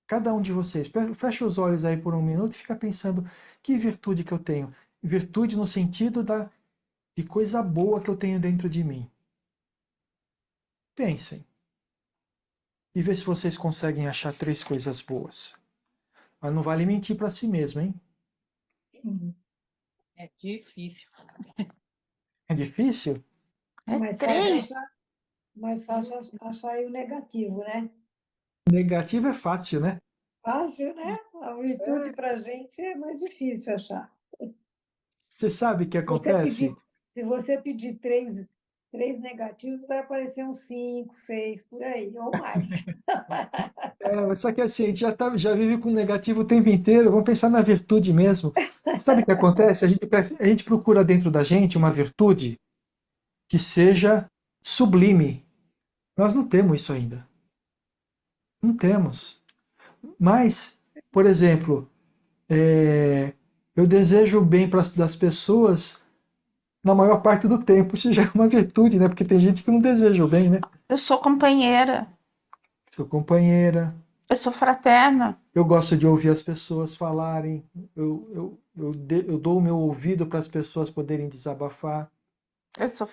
Cada um de vocês. Fecha os olhos aí por um minuto e fica pensando que virtude que eu tenho. Virtude no sentido de coisa boa que eu tenho dentro de mim. Pensem. E vê se vocês conseguem achar 3 coisas boas. Mas não vale mentir para si mesmo, hein? É difícil. É difícil? Mais fácil achar aí o negativo, né? Negativo é fácil, né? Fácil, né? A virtude para a gente é mais difícil achar. Você sabe o que acontece? Se você pedir três negativos, vai aparecer uns 5, 6 por aí, ou mais. Mas só que assim, a gente já vive com negativo o tempo inteiro, vamos pensar na virtude mesmo. Sabe o que acontece? A gente procura dentro da gente uma virtude que seja sublime. Nós não temos isso ainda. Não temos. Mas, por exemplo, eu desejo o bem das pessoas na maior parte do tempo. Isso já é uma virtude, né? Porque tem gente que não deseja o bem, né? Eu sou companheira. Sou companheira. Eu sou fraterna. Eu gosto de ouvir as pessoas falarem. Eu dou o meu ouvido para as pessoas poderem desabafar. Eu sou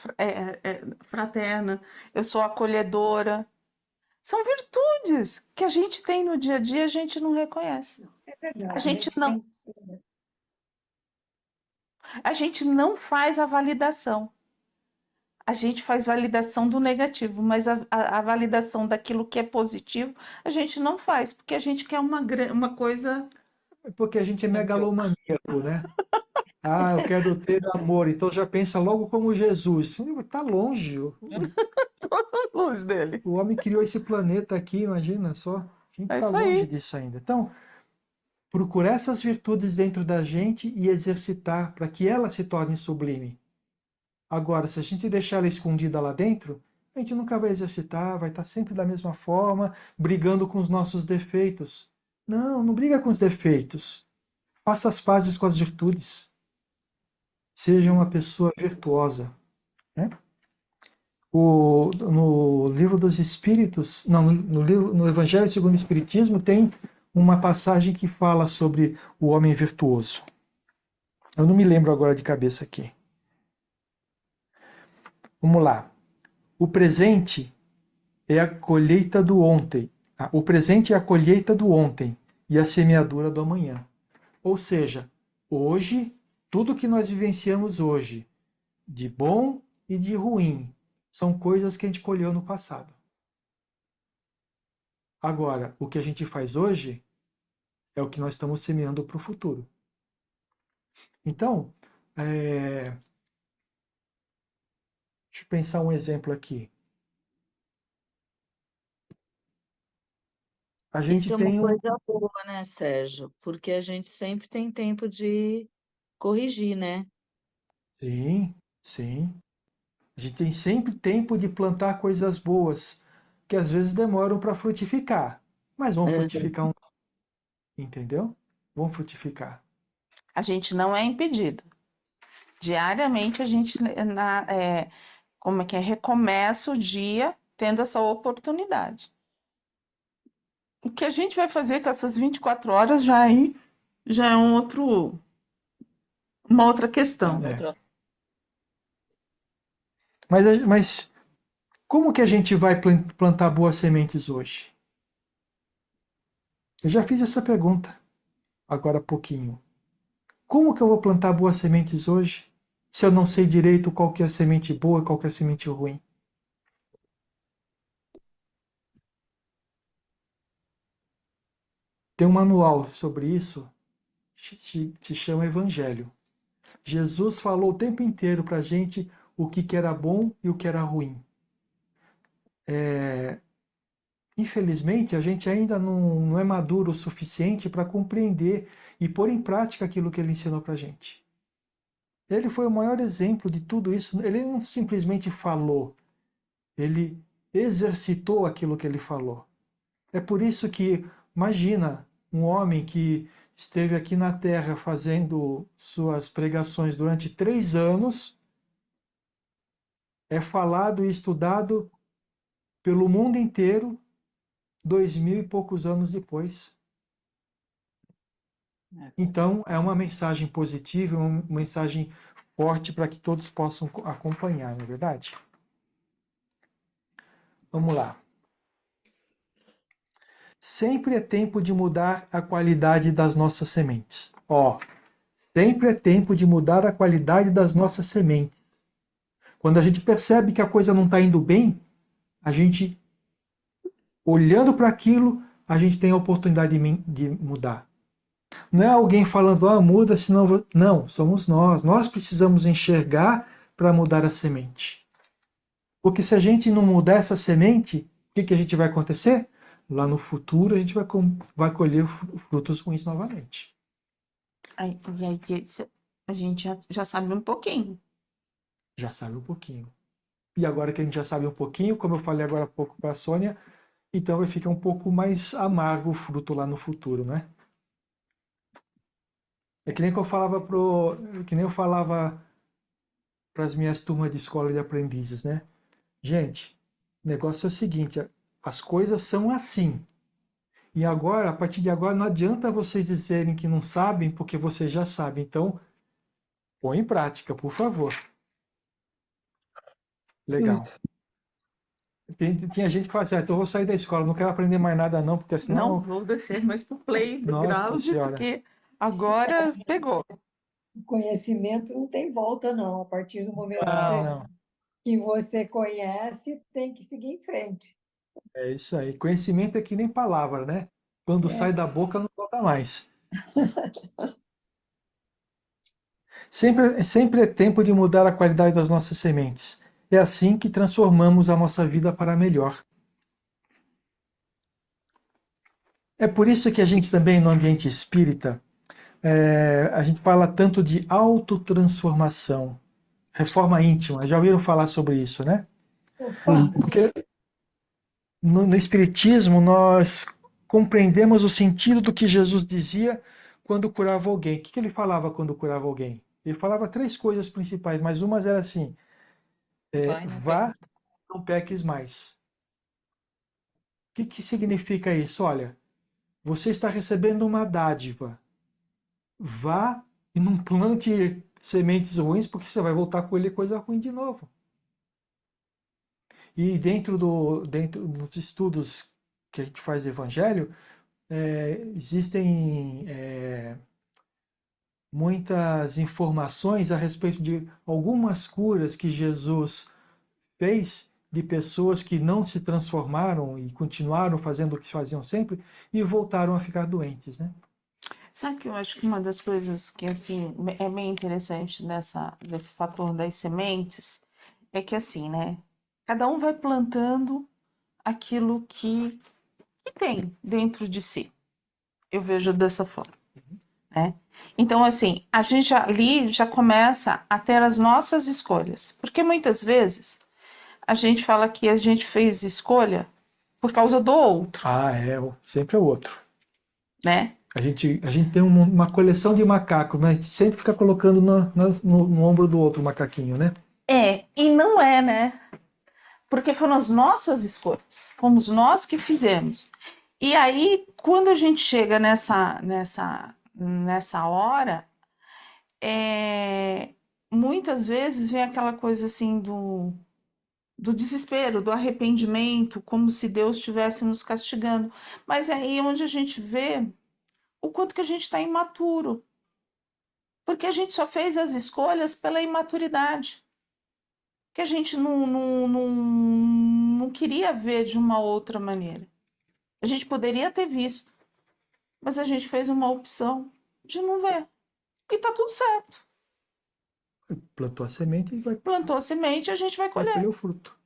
fraterna. Eu sou acolhedora. São virtudes que a gente tem no dia a dia e a gente não reconhece. É verdade. A gente não faz a validação. A gente faz validação do negativo, mas a validação daquilo que é positivo, a gente não faz, porque a gente quer uma coisa. Porque a gente é megalomaníaco, né? Ah, eu quero ter amor, então já pensa logo como Jesus. Está longe. Luz dele. O homem criou esse planeta aqui, imagina só. A gente está longe disso ainda. Então, procurar essas virtudes dentro da gente e exercitar para que ela se torne sublime. Agora, se a gente deixar ela escondida lá dentro, a gente nunca vai exercitar, vai estar sempre da mesma forma, brigando com os nossos defeitos. Não, não briga com os defeitos. Faça as pazes com as virtudes. Seja uma pessoa virtuosa. Né? No livro dos Espíritos, não, no Evangelho segundo o Espiritismo, tem uma passagem que fala sobre o homem virtuoso. Eu não me lembro agora de cabeça aqui. Vamos lá. O presente é a colheita do ontem. O presente é a colheita do ontem e a semeadura do amanhã. Ou seja, hoje, tudo que nós vivenciamos hoje, de bom e de ruim, são coisas que a gente colheu no passado. Agora, o que a gente faz hoje é o que nós estamos semeando para o futuro. Então, deixa eu pensar um exemplo aqui. A gente Isso é uma tem coisa boa, né, Sérgio? Porque a gente sempre tem tempo de corrigir, né? Sim, sim. A gente tem sempre tempo de plantar coisas boas, que às vezes demoram para frutificar, mas vão Aham. frutificar, entendeu? Vão frutificar. A gente não é impedido. Diariamente a gente recomeça o dia tendo essa oportunidade. O que a gente vai fazer com essas 24 horas já é uma outra questão. É. Mas como que a gente vai plantar boas sementes hoje? Eu já fiz essa pergunta agora há pouquinho. Como que eu vou plantar boas sementes hoje se eu não sei direito qual que é a semente boa e qual que é a semente ruim? Tem um manual sobre isso, se chama Evangelho. Jesus falou o tempo inteiro para a gente o que era bom e o que era ruim. Infelizmente, a gente ainda não é maduro o suficiente para compreender e pôr em prática aquilo que ele ensinou para a gente. Ele foi o maior exemplo de tudo isso. Ele não simplesmente falou, ele exercitou aquilo que ele falou. É por isso que, imagina, um homem que esteve aqui na Terra fazendo suas pregações durante 3 anos, é falado e estudado pelo mundo inteiro 2000 e poucos anos depois. Então, é uma mensagem positiva, uma mensagem forte para que todos possam acompanhar, não é verdade? Vamos lá. Sempre é tempo de mudar a qualidade das nossas sementes. Sempre é tempo de mudar a qualidade das nossas sementes. Quando a gente percebe que a coisa não está indo bem, a gente, olhando para aquilo, a gente tem a oportunidade de mudar. Não é alguém falando, muda, senão... Não, somos nós. Nós precisamos enxergar para mudar a semente. Porque se a gente não mudar essa semente, o que a gente vai acontecer? Lá no futuro a gente vai colher frutos ruins novamente. E aí a gente já sabe um pouquinho. Já sabe um pouquinho. E agora que a gente já sabe um pouquinho, como eu falei agora há pouco para a Sônia, então vai ficar um pouco mais amargo o fruto lá no futuro, né? É que nem eu falava para as minhas turmas de escola de aprendizes, né? Gente, o negócio é o seguinte, as coisas são assim. E agora, a partir de agora, não adianta vocês dizerem que não sabem, porque vocês já sabem. Então, põe em prática, por favor. Legal. Tinha gente que fala assim, então eu vou sair da escola, não quero aprender mais nada não, porque senão... Não vou descer mais pro Nossa playground, Senhora. porque agora pegou. O conhecimento não tem volta, não. A partir do momento Não. que você conhece, tem que seguir em frente. É isso aí. Conhecimento é que nem palavra, né? Quando sai da boca, não volta mais. Sempre é tempo de mudar a qualidade das nossas sementes. É assim que transformamos a nossa vida para melhor. É por isso que a gente também, no ambiente espírita, a gente fala tanto de autotransformação, reforma íntima. Já ouviram falar sobre isso, né? Porque no Espiritismo nós compreendemos o sentido do que Jesus dizia quando curava alguém. O que ele falava quando curava alguém? Ele falava 3 coisas principais, mas uma era assim: Vai, não vá, não peques mais. O que que significa isso? Olha, você está recebendo uma dádiva. Vá e não plante sementes ruins, porque você vai voltar a colher coisa ruim de novo. E dentro dos estudos que a gente faz do Evangelho, existem muitas informações a respeito de algumas curas que Jesus fez de pessoas que não se transformaram e continuaram fazendo o que faziam sempre e voltaram a ficar doentes, né? Sabe que eu acho que uma das coisas que assim é bem interessante desse fator das sementes é que assim, né? Cada um vai plantando aquilo que tem dentro de si. Eu vejo dessa forma, né? Então, assim, a gente ali já começa a ter as nossas escolhas, porque muitas vezes a gente fala que a gente fez escolha por causa do outro, Sempre é o outro. né? A gente tem uma coleção de macacos, mas a gente sempre fica colocando no ombro do outro macaquinho, né? E não é, né? Porque foram as nossas escolhas, fomos nós que fizemos. E aí, quando a gente chega nessa hora, muitas vezes vem aquela coisa assim do desespero, do arrependimento, como se Deus estivesse nos castigando. Mas é aí onde a gente vê o quanto que a gente está imaturo. Porque a gente só fez as escolhas pela imaturidade. Que a gente não queria ver de uma outra maneira. A gente poderia ter visto, mas a gente fez uma opção de não ver. E tá tudo certo. Plantou a semente e vai Plantou a semente, a gente vai colher. colher o fruto.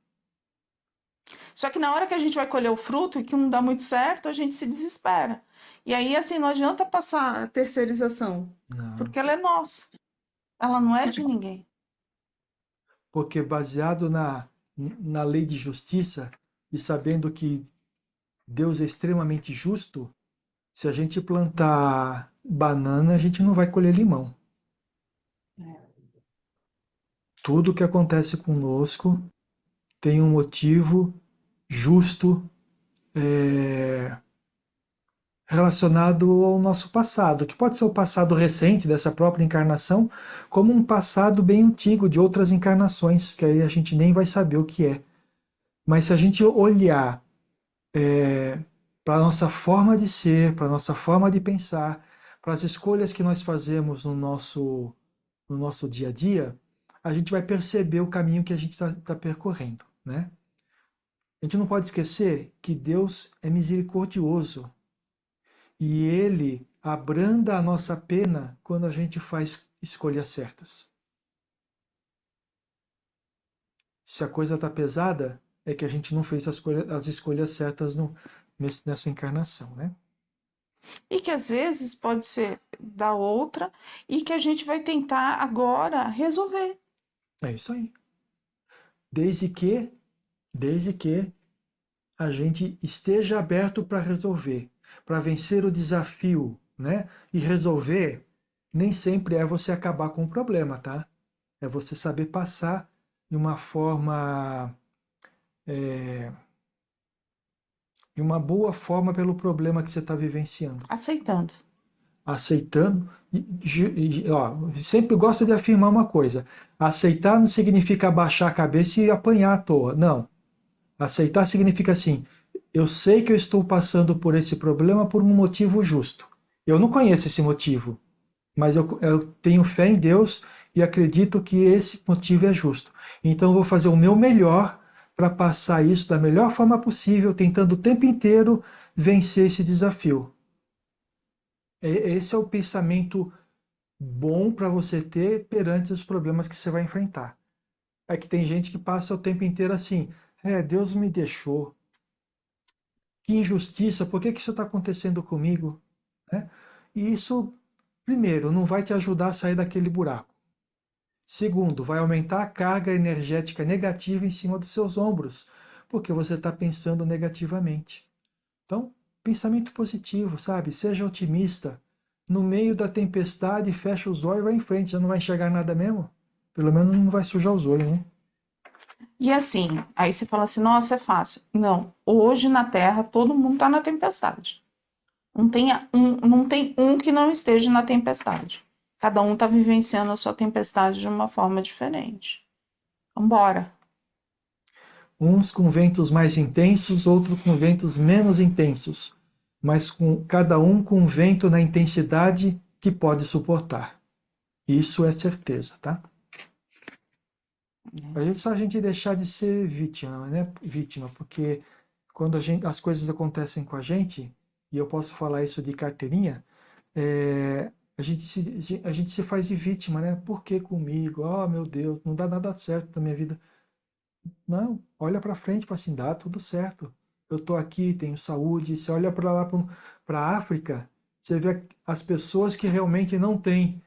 Só que na hora que a gente vai colher o fruto e que não dá muito certo, a gente se desespera. E aí, assim, não adianta passar a terceirização, Não. porque ela é nossa. Ela não é de ninguém. Porque baseado na lei de justiça e sabendo que Deus é extremamente justo, se a gente plantar banana, a gente não vai colher limão. Tudo que acontece conosco tem um motivo justo relacionado ao nosso passado, que pode ser o passado recente dessa própria encarnação, como um passado bem antigo de outras encarnações, que aí a gente nem vai saber o que é. Mas se a gente olhar para a nossa forma de ser, para a nossa forma de pensar, para as escolhas que nós fazemos no nosso dia a dia, a gente vai perceber o caminho que a gente está percorrendo, né? A gente não pode esquecer que Deus é misericordioso e Ele abranda a nossa pena quando a gente faz escolhas certas. Se a coisa está pesada, é que a gente não fez as escolhas certas nessa encarnação, né? E que às vezes pode ser da outra e que a gente vai tentar agora resolver. É isso aí. Desde que a gente esteja aberto para resolver, para vencer o desafio, né? E resolver nem sempre é você acabar com o problema, tá? É você saber passar de uma forma, de uma boa forma pelo problema que você está vivenciando. Aceitando. Aceitando, sempre gosto de afirmar uma coisa: aceitar não significa abaixar a cabeça e apanhar à toa, não. Aceitar significa assim: eu sei que eu estou passando por esse problema por um motivo justo. Eu não conheço esse motivo, mas eu tenho fé em Deus e acredito que esse motivo é justo. Então eu vou fazer o meu melhor para passar isso da melhor forma possível, tentando o tempo inteiro vencer esse desafio. Esse é o pensamento bom para você ter perante os problemas que você vai enfrentar. É que tem gente que passa o tempo inteiro assim: Deus me deixou. Que injustiça, por que isso está acontecendo comigo? Né? E isso, primeiro, não vai te ajudar a sair daquele buraco. Segundo, vai aumentar a carga energética negativa em cima dos seus ombros, porque você está pensando negativamente. Então, pensamento positivo, sabe? Seja otimista. No meio da tempestade, fecha os olhos e vai em frente. Já não vai enxergar nada mesmo? Pelo menos não vai sujar os olhos, né? E assim, aí você fala assim, nossa, é fácil. Não, hoje na Terra todo mundo está na tempestade. Não tem um que não esteja na tempestade. Cada um está vivenciando a sua tempestade de uma forma diferente. Vambora. Uns com ventos mais intensos, outros com ventos menos intensos, mas com cada um com um vento na intensidade que pode suportar. Isso é certeza, tá? É só a gente deixar de ser vítima, né? Vítima, porque quando as coisas acontecem com a gente, e eu posso falar isso de carteirinha, a gente se faz de vítima, né? Por que comigo? Oh, meu Deus, não dá nada certo na minha vida. Não, olha para frente, para assim, dá tudo certo. Eu estou aqui, tenho saúde. Você olha para lá, para a África, você vê as pessoas que realmente não tem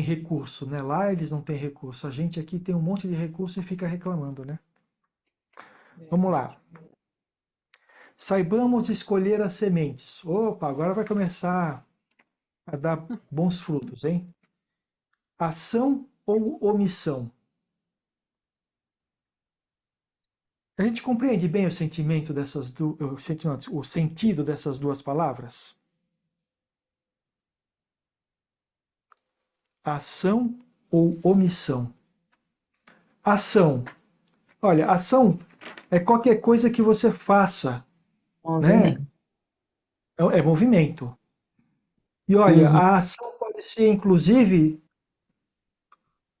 recurso, né? Lá eles não têm recurso. A gente aqui tem um monte de recurso e fica reclamando, né? Vamos lá. Saibamos escolher as sementes. Opa, agora vai começar a dar bons frutos, hein? Ação ou omissão? A gente compreende bem o sentimento o sentido dessas duas palavras? Ação ou omissão? Ação. Olha, ação é qualquer coisa que você faça, né? Movimento. É movimento. E olha, a ação pode ser, inclusive,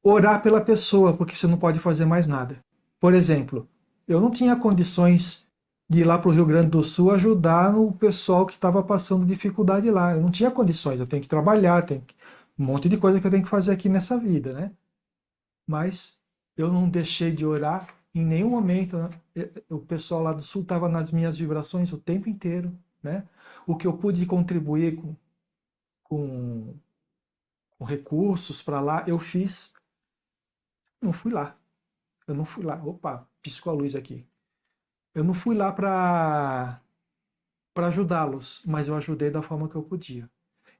orar pela pessoa, porque você não pode fazer mais nada. Por exemplo, eu não tinha condições de ir lá para o Rio Grande do Sul ajudar o pessoal que estava passando dificuldade lá. Eu não tinha condições, eu tenho que trabalhar, um monte de coisa que eu tenho que fazer aqui nessa vida, né? Mas eu não deixei de orar em nenhum momento, né? O pessoal lá do Sul estava nas minhas vibrações o tempo inteiro, né? O que eu pude contribuir com recursos para lá, eu fiz. Não fui lá. Eu não fui lá. Opa, piscou a luz aqui. Eu não fui lá para ajudá-los, mas eu ajudei da forma que eu podia.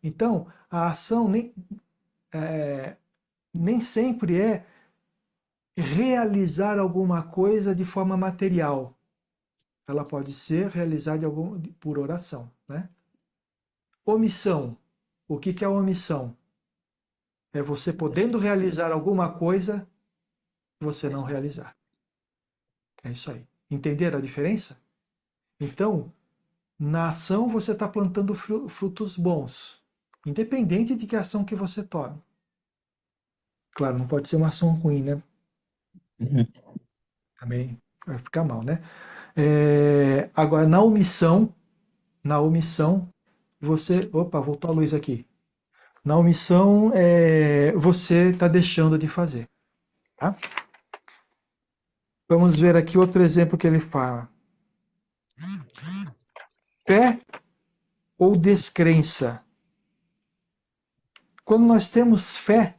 Então, a ação nem sempre é realizar alguma coisa de forma material. Ela pode ser realizada por oração, né? Omissão. O que é a omissão? É você podendo realizar alguma coisa, você não realizar. É isso aí. Entenderam a diferença? Então, na ação você está plantando frutos bons, independente de que ação que você tome. Claro, não pode ser uma ação ruim, né? Também vai ficar mal, né? Agora, na omissão, você... Opa, voltou a luz aqui. Na omissão, você está deixando de fazer. Tá? Vamos ver aqui outro exemplo que ele fala. Fé ou descrença? Quando nós temos fé,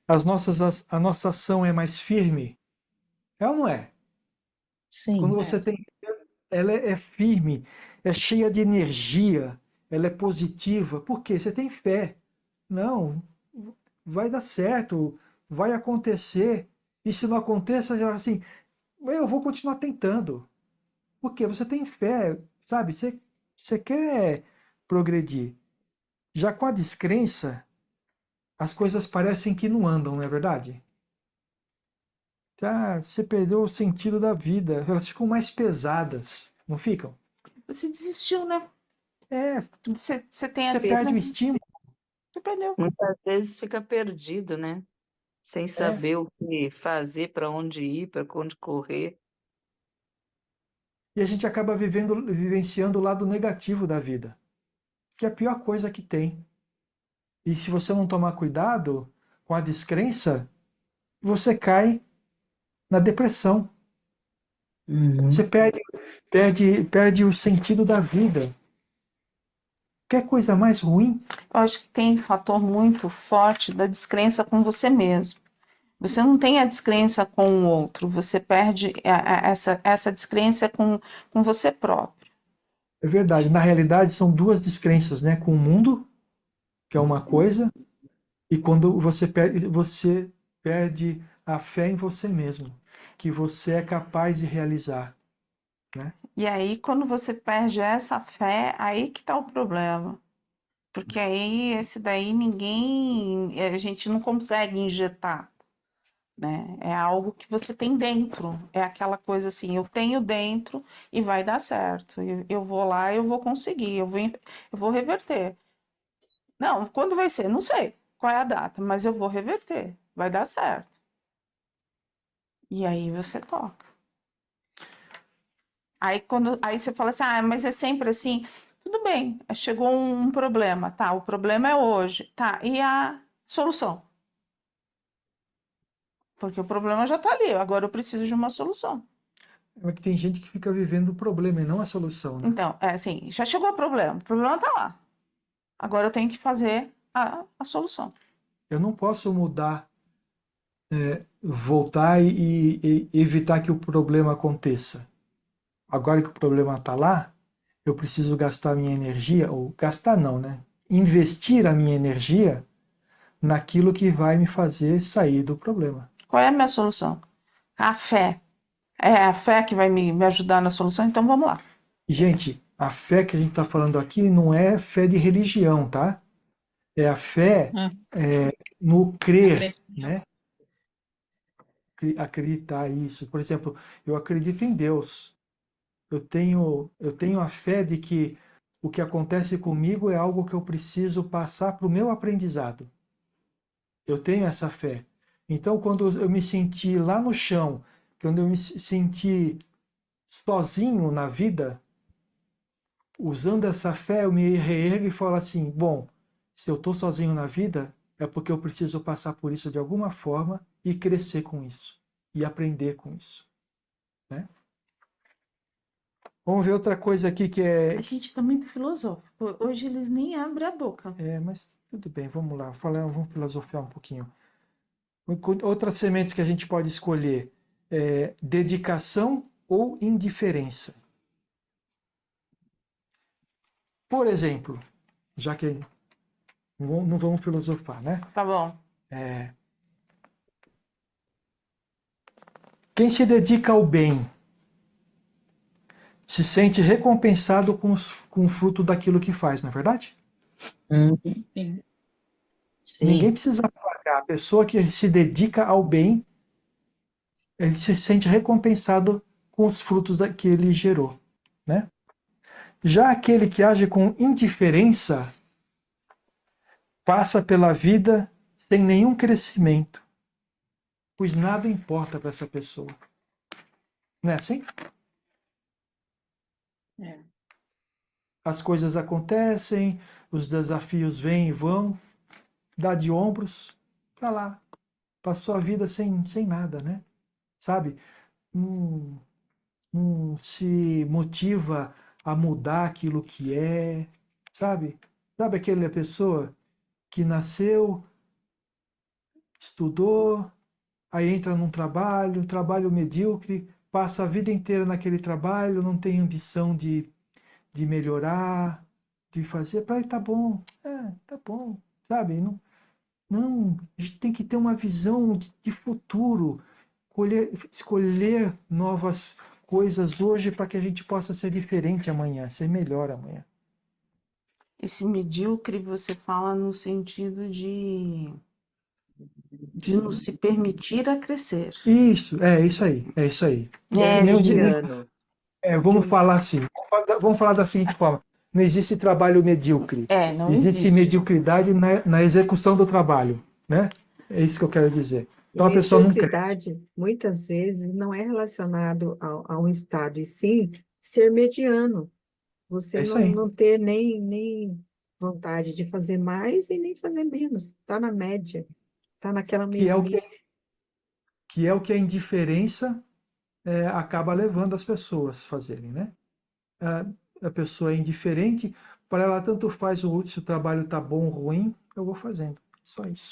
a nossa ação é mais firme? É ou não é? Quando Sim. você tem fé, ela é firme, é cheia de energia, ela é positiva. Por quê? Você tem fé. Não, vai dar certo, vai acontecer. E se não acontecer, assim, eu vou continuar tentando. Porque você tem fé, sabe? Você quer progredir. Já com a descrença, as coisas parecem que não andam, não é verdade? Tá, você perdeu o sentido da vida. Elas ficam mais pesadas, não ficam? Você desistiu, né? É, Você tem a você perde o estímulo. Você perdeu. Muitas vezes fica perdido, né? Sem É, saber o que fazer, para onde ir, para onde correr. e a gente acaba vivenciando o lado negativo da vida, que é a pior coisa que tem. E se você não tomar cuidado com a descrença, você cai na depressão. Você perde o sentido da vida. Quer coisa mais ruim? Eu acho que tem um fator muito forte da descrença com você mesmo. Você não tem a descrença com o outro, você perde essa descrença com você próprio. É verdade. Na realidade, são duas descrenças, né? Com o mundo, que é uma coisa, e quando você perde a fé em você mesmo. que você é capaz de realizar, né? E aí, quando você perde essa fé, aí que tá o problema. Porque aí, esse daí, a gente não consegue injetar, né? É algo que você tem dentro. É aquela coisa assim, eu tenho dentro e vai dar certo. Eu vou lá, eu vou conseguir, eu vou reverter. Não, quando vai ser? Não sei qual é a data, mas eu vou reverter. Vai dar certo. E aí você toca. Aí você fala assim, ah, mas é sempre assim. Tudo bem, chegou um problema, tá? O problema é hoje, tá? E a solução? Porque o problema já tá ali, agora eu preciso de uma solução. É que tem gente que fica vivendo o problema e não a solução, né? Então, é assim, já chegou o problema tá lá. Agora eu tenho que fazer a solução. Eu não posso mudar, voltar e evitar que o problema aconteça. Agora que o problema está lá, eu preciso gastar minha energia, ou gastar não, né? Investir a minha energia naquilo que vai me fazer sair do problema. Qual é a minha solução? A fé. É a fé que vai me ajudar na solução? Então vamos lá. E, gente, a fé que a gente está falando aqui não é fé de religião, tá? É a fé Hum. no crer, Acredito. né? Acreditar isso. Por exemplo, eu acredito em Deus. Eu tenho a fé de que o que acontece comigo é algo que eu preciso passar para o meu aprendizado. Eu tenho essa fé. Então, quando eu me senti lá no chão, quando eu me senti sozinho na vida, usando essa fé, eu me reergo e falo assim: bom, se eu estou sozinho na vida, é porque eu preciso passar por isso de alguma forma e crescer com isso, e aprender com isso, né? Vamos ver outra coisa aqui que é. A gente tá muito filosófico. Hoje eles nem abrem a boca. Mas tudo bem, vamos lá, vamos filosofar um pouquinho. Outras sementes que a gente pode escolher é dedicação ou indiferença. Por exemplo, já que não vamos filosofar, né? Tá bom. Quem se dedica ao bem se sente recompensado com o fruto daquilo que faz, não é verdade? Sim. Ninguém Sim. precisa pagar. A pessoa que se dedica ao bem, ele se sente recompensado com os frutos que ele gerou, né? Já aquele que age com indiferença passa pela vida sem nenhum crescimento, pois nada importa para essa pessoa. Não é assim? É. As coisas acontecem, os desafios vêm e vão, dá de ombros, tá lá. Passou a vida sem nada, né? Sabe? Não se motiva a mudar aquilo que é, sabe? Sabe aquela pessoa que nasceu, estudou, aí entra num trabalho medíocre, passa a vida inteira naquele trabalho, não tem ambição de melhorar, de fazer, para ele tá bom, sabe? Não, a gente tem que ter uma visão de futuro, escolher novas coisas hoje para que a gente possa ser diferente amanhã, ser melhor amanhã. Esse medíocre você fala no sentido de não se permitir a crescer. Isso, é isso aí. É, Mediano. Vamos falar assim, vamos falar da seguinte forma: não existe trabalho medíocre, não existe existe. mediocridade na execução do trabalho, né? É isso que eu quero dizer. Então a pessoa não cresce. Mediocridade, muitas vezes, não é relacionado a um estado, e sim ser mediano. Você É isso aí. não ter nem vontade de fazer mais e nem fazer menos. Está na média, está naquela Que é o que, mesmice. que é o que a indiferença acaba levando as pessoas a fazerem, né? A pessoa é indiferente, para ela tanto faz se o trabalho está bom ou ruim, eu vou fazendo. Só isso.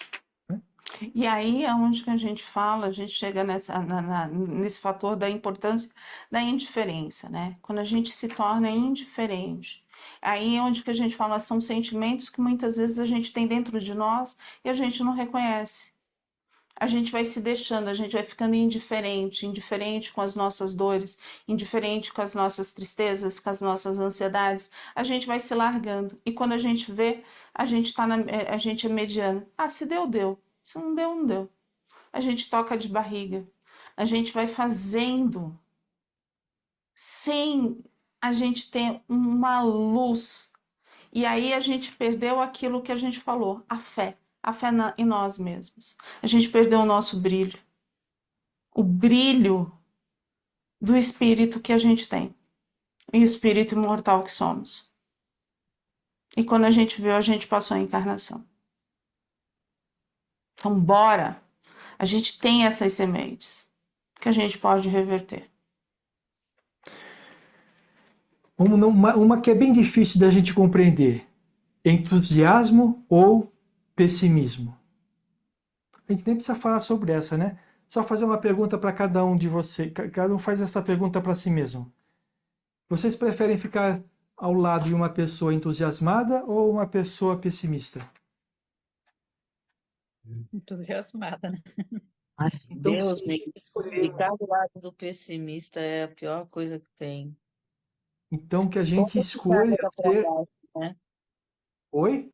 E aí é onde que a gente fala, a gente chega nesse fator da importância da indiferença, né? Quando a gente se torna indiferente, aí é onde que a gente fala, são sentimentos que muitas vezes a gente tem dentro de nós e a gente não reconhece. A gente vai se deixando, a gente vai ficando indiferente, indiferente com as nossas dores, indiferente com as nossas tristezas, com as nossas ansiedades. A gente vai se largando. E quando a gente vê, a gente é mediano. Ah, se deu, deu. Se não deu, não deu. A gente toca de barriga. A gente vai fazendo sem a gente ter uma luz. E aí a gente perdeu aquilo que a gente falou, a fé em nós mesmos. A gente perdeu o nosso brilho, o brilho do espírito que a gente tem e o espírito imortal que somos. E quando a gente viu, a gente passou a encarnação. Então, bora! A gente tem essas sementes que a gente pode reverter. Uma que é bem difícil da gente compreender: entusiasmo ou pessimismo? A gente nem precisa falar sobre essa, né? Só fazer uma pergunta para cada um de vocês. Cada um faz essa pergunta para si mesmo. Vocês preferem ficar ao lado de uma pessoa entusiasmada ou uma pessoa pessimista? Entusiasmada, né? Ai, Então, Deus se me escolhermos, ficar do lado do pessimista é a pior coisa que tem. então que a Como gente que escolha carrega pra ser... baixo, né? Oi?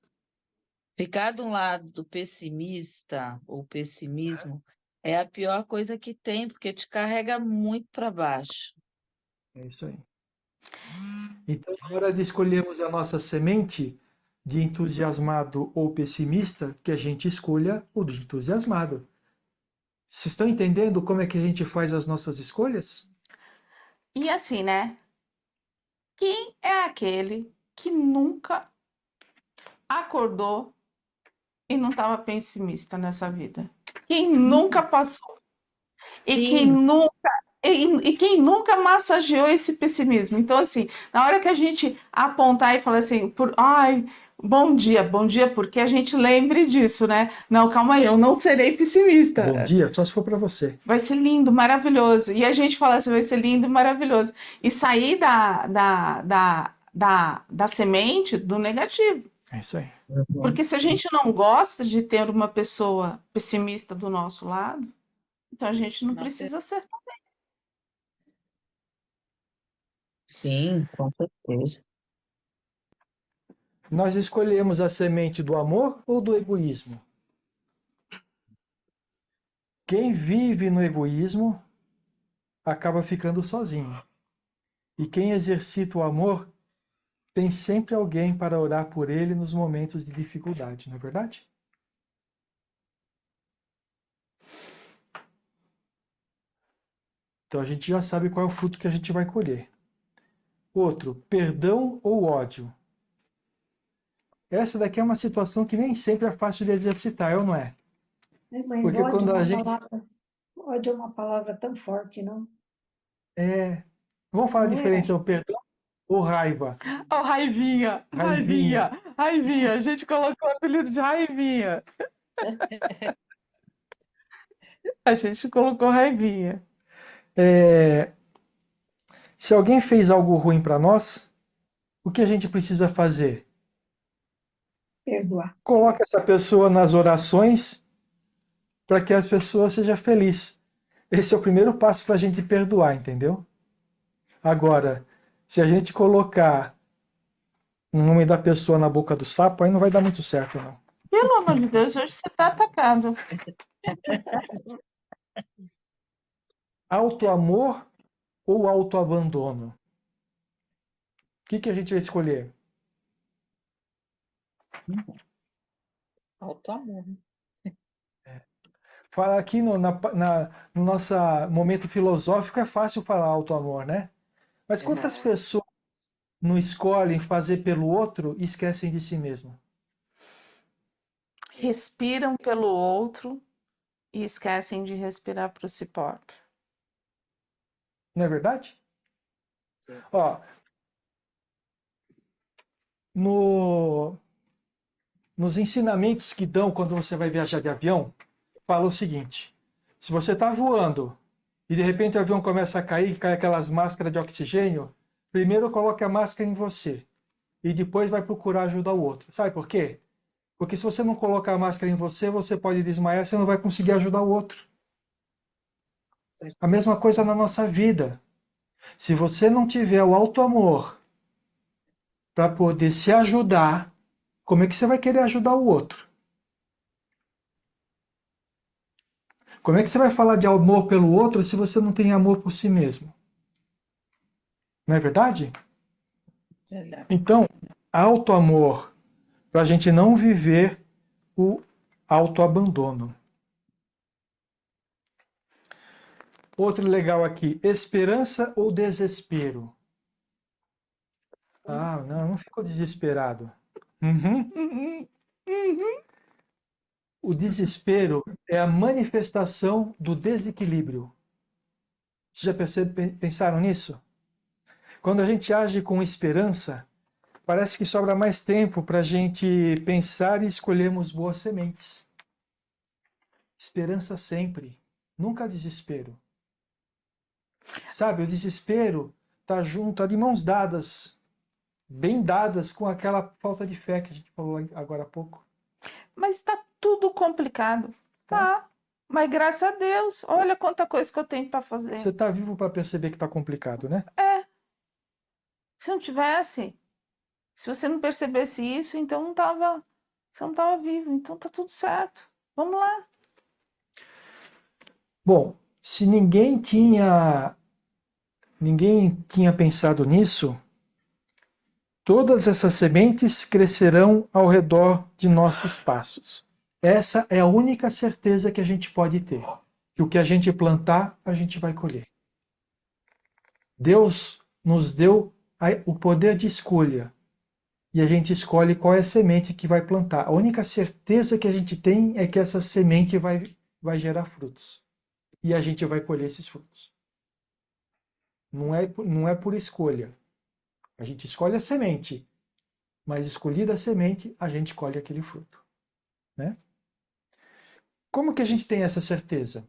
Ficar do lado do pessimista ou pessimismo é a pior coisa que tem, porque te carrega muito para baixo. É isso aí. Então, na hora de escolhermos a nossa semente de entusiasmado ou pessimista, que a gente escolha o de entusiasmado. Vocês estão entendendo como é que a gente faz as nossas escolhas? E assim, né? Quem é aquele que nunca acordou e não estava pessimista nessa vida? Quem nunca passou? E quem Sim, nunca e quem nunca massageou esse pessimismo? Então, assim, na hora que a gente apontar e falar assim, ai, bom dia, porque a gente lembre disso, né? Não, calma aí, eu não serei Bom pessimista. dia, só se for para você. Vai ser lindo, maravilhoso. E a gente fala assim, vai ser lindo e maravilhoso. E sair da semente do negativo. É isso aí. Porque se a gente não gosta de ter uma pessoa pessimista do nosso lado, então a gente não Não ter- precisa ser. sim, com certeza. Nós escolhemos a semente do amor ou do egoísmo? Quem vive no egoísmo acaba ficando sozinho. E quem exercita o amor tem sempre alguém para orar por ele nos momentos de dificuldade, não é verdade? Então a gente já sabe qual é o fruto que a gente vai colher. Outro, perdão ou ódio? Essa daqui é uma situação que nem sempre é fácil de exercitar, ou não é? Mas Porque quando a gente... ódio é uma palavra tão forte, não? Vamos falar Não diferente, é? então, perdão ou raiva? Oh, Raivinha, Raivinha. Raivinha, Raivinha. A gente colocou o apelido de Raivinha. A gente colocou Raivinha. Se alguém fez algo ruim para nós, o que a gente precisa fazer? Perdoar. Coloca essa pessoa nas orações para que as pessoas sejam felizes. Esse é o primeiro passo para a gente perdoar, entendeu? Agora, se a gente colocar o nome da pessoa na boca do sapo, aí não vai dar muito certo, não. Pelo amor de Deus, hoje você está atacado. Autoamor ou autoabandono? O que a gente vai escolher? Auto-amor. Falar aqui no nosso momento filosófico é fácil falar autoamor, né? Mas quantas pessoas não escolhem fazer pelo outro e esquecem de si mesmo? Respiram pelo outro e esquecem de respirar para si próprio. Não é verdade? Ó, nos ensinamentos que dão quando você vai viajar de avião, fala o seguinte: se você está voando e de repente o avião começa a cair, cai aquelas máscaras de oxigênio, primeiro coloque a máscara em você e depois vai procurar ajudar o outro. Sabe por quê? Porque se você não colocar a máscara em você, você pode desmaiar, você não vai conseguir ajudar o outro. A mesma coisa na nossa vida. Se você não tiver o auto-amor para poder se ajudar, como é que você vai querer ajudar o outro? Como é que você vai falar de amor pelo outro se você não tem amor por si mesmo? Não é verdade? Verdade. Então, auto-amor, para a gente não viver o autoabandono. Outro legal aqui, esperança ou desespero? Ah, não ficou desesperado. Uhum. O desespero é a manifestação do desequilíbrio. Vocês já pensaram nisso? Quando a gente age com esperança, parece que sobra mais tempo para a gente pensar e escolhermos boas sementes. Esperança sempre, nunca desespero. Sabe, o desespero está junto, tá de mãos dadas, bem dadas com aquela falta de fé que a gente falou agora há pouco. Mas está tudo complicado. Tá. Mas graças a Deus, olha quanta coisa que eu tenho para fazer. Você está vivo para perceber que está complicado, né? Se não tivesse, se você não percebesse isso, então você não estava vivo. Então tá tudo certo. Vamos lá. Bom, se ninguém tinha pensado nisso, todas essas sementes crescerão ao redor de nossos passos. Essa é a única certeza que a gente pode ter. Que o que a gente plantar, a gente vai colher. Deus nos deu o poder de escolha. E a gente escolhe qual é a semente que vai plantar. A única certeza que a gente tem é que essa semente vai gerar frutos. E a gente vai colher esses frutos. Não é por escolha. A gente escolhe a semente, mas escolhida a semente, a gente colhe aquele fruto. Né? Como que a gente tem essa certeza?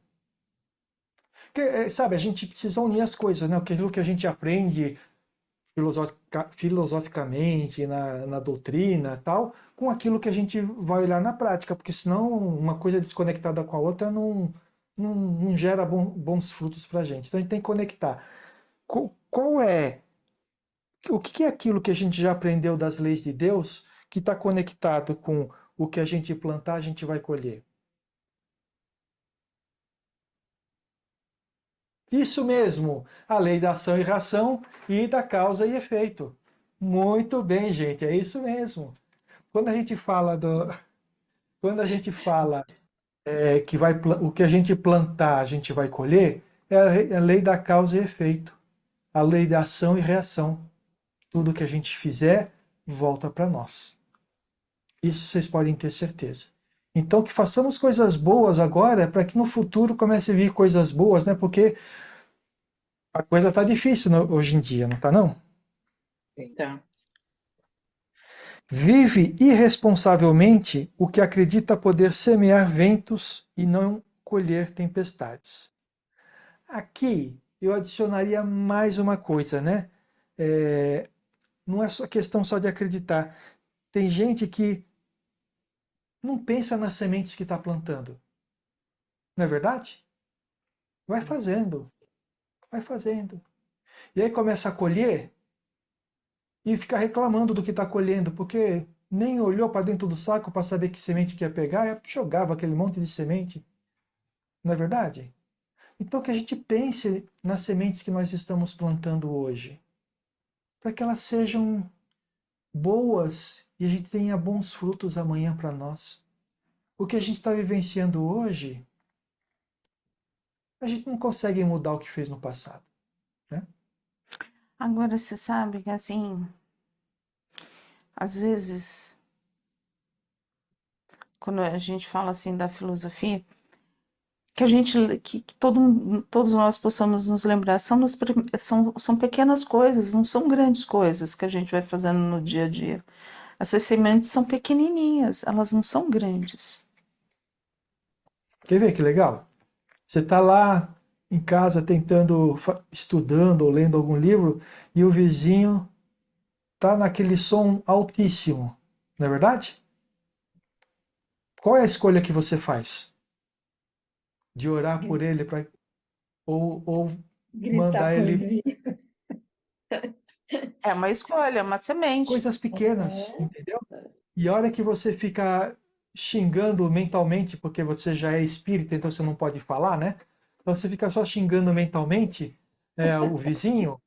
Porque, sabe, a gente precisa unir as coisas, né? Aquilo que a gente aprende filosoficamente, na doutrina tal, com aquilo que a gente vai olhar na prática, porque senão uma coisa desconectada com a outra não gera bons frutos para a gente. Então a gente tem que conectar. O que é aquilo que a gente já aprendeu das leis de Deus que está conectado com o que a gente plantar, a gente vai colher? Isso mesmo, a lei da ação e reação e da causa e efeito. Muito bem, gente, é isso mesmo. Quando a gente fala que o que a gente plantar, a gente vai colher, é a lei da causa e efeito, a lei da ação e reação. Tudo que a gente fizer volta para nós. Isso vocês podem ter certeza. Então, que façamos coisas boas agora, para que no futuro comece a vir coisas boas, né? Porque a coisa está difícil hoje em dia, não está não? Então, Vive irresponsavelmente o que acredita poder semear ventos e não colher tempestades. Aqui eu adicionaria mais uma coisa, né? Não é só questão só de acreditar. Tem gente que não pensa nas sementes que está plantando. Não é verdade? Vai fazendo. Vai fazendo. E aí começa a colher e fica reclamando do que está colhendo, porque nem olhou para dentro do saco para saber que semente que ia pegar, e jogava aquele monte de semente. Não é verdade? Então que a gente pense nas sementes que nós estamos plantando hoje, para que elas sejam boas e a gente tenha bons frutos amanhã para nós. O que a gente está vivenciando hoje, a gente não consegue mudar o que fez no passado. Né? Agora, você sabe que, assim, às vezes, quando a gente fala, assim, da filosofia, que todos nós possamos nos lembrar, são pequenas coisas, não são grandes coisas que a gente vai fazendo no dia a dia. Essas sementes são pequenininhas, elas não são grandes. Quer ver que legal? Você está lá em casa tentando, estudando ou lendo algum livro e o vizinho está naquele som altíssimo, não é verdade? Qual é a escolha que você faz? De orar por ele ou Gritar mandar ele poesia. É uma escolha, é uma semente. coisas pequenas, É. entendeu? E a hora que você fica xingando mentalmente, porque você já é espírita, então você não pode falar, né? Então você fica só xingando mentalmente o vizinho,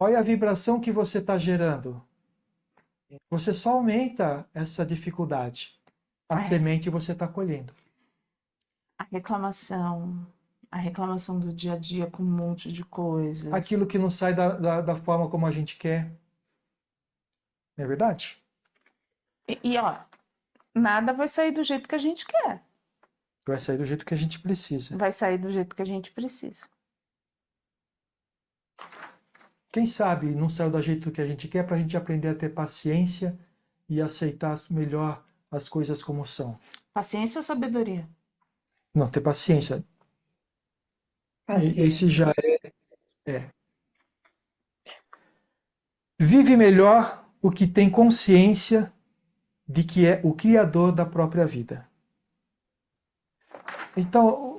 olha a vibração que você está gerando. Você só aumenta essa dificuldade. A É. semente você está colhendo. A reclamação do dia a dia com um monte de coisas. Aquilo que não sai da forma como a gente quer. Não é verdade? Ó, nada vai sair do jeito que a gente quer. Vai sair do jeito que a gente precisa. Vai sair do jeito que a gente precisa. Quem sabe não saiu do jeito que a gente quer para a gente aprender a ter paciência e aceitar melhor as coisas como são. Paciência ou sabedoria? Não, ter paciência. Paciência. Esse já é. Vive melhor o que tem consciência de que é o criador da própria vida. Então,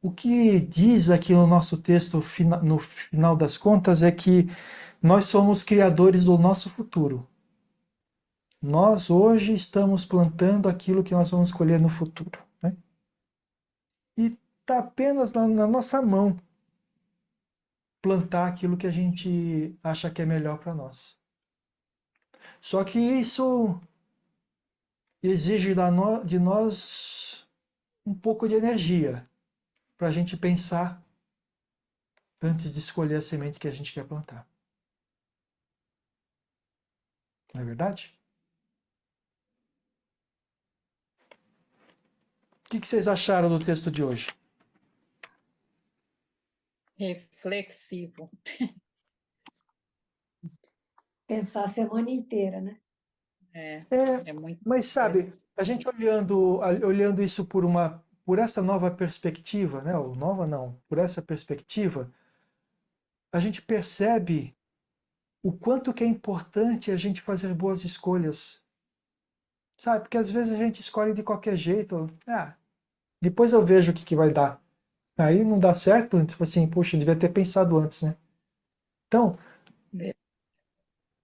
o que diz aqui no nosso texto, no final das contas, é que nós somos criadores do nosso futuro. Nós hoje estamos plantando aquilo que nós vamos colher no futuro. Né? E está apenas na nossa mão plantar aquilo que a gente acha que é melhor para nós. Só que isso exige de nós um pouco de energia para a gente pensar antes de escolher a semente que a gente quer plantar. Não é verdade? O que vocês acharam do texto de hoje? Reflexivo. Pensar a semana inteira, né? É muito. Mas sabe, a gente olhando isso por essa nova perspectiva, né? Ou nova não, por essa perspectiva, a gente percebe o quanto que é importante a gente fazer boas escolhas. Sabe? Porque às vezes a gente escolhe de qualquer jeito. Depois eu vejo o que vai dar. Aí não dá certo, tipo assim, puxa, devia ter pensado antes, né? Então,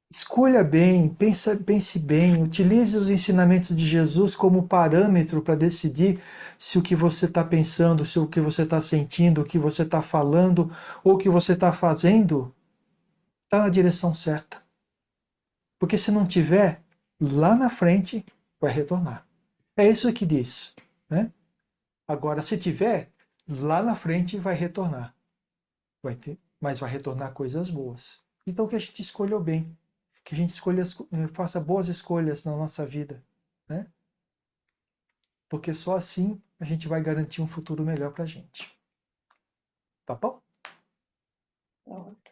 escolha bem, pense bem, utilize os ensinamentos de Jesus como parâmetro para decidir se o que você está pensando, se o que você está sentindo, o que você está falando ou o que você está fazendo está na direção certa. Porque se não tiver, lá na frente vai retornar. É isso que diz, né? Agora, se tiver, lá na frente vai retornar. Mas vai retornar coisas boas. Então que a gente escolha bem. Que a gente faça boas escolhas na nossa vida, né? Porque só assim a gente vai garantir um futuro melhor pra gente. Tá bom? Pronto.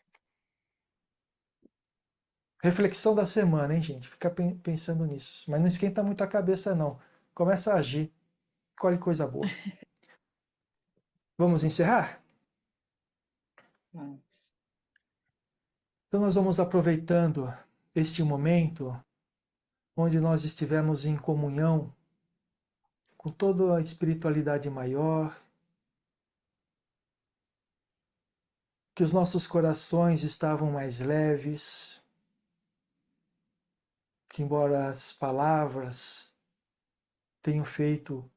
Reflexão da semana, hein, gente? Fica pensando nisso. Mas não esquenta muito a cabeça, não. Começa a agir. Escolhe coisa boa. Vamos encerrar? Então nós vamos aproveitando este momento onde nós estivemos em comunhão com toda a espiritualidade maior, que os nossos corações estavam mais leves, que embora as palavras tenham feito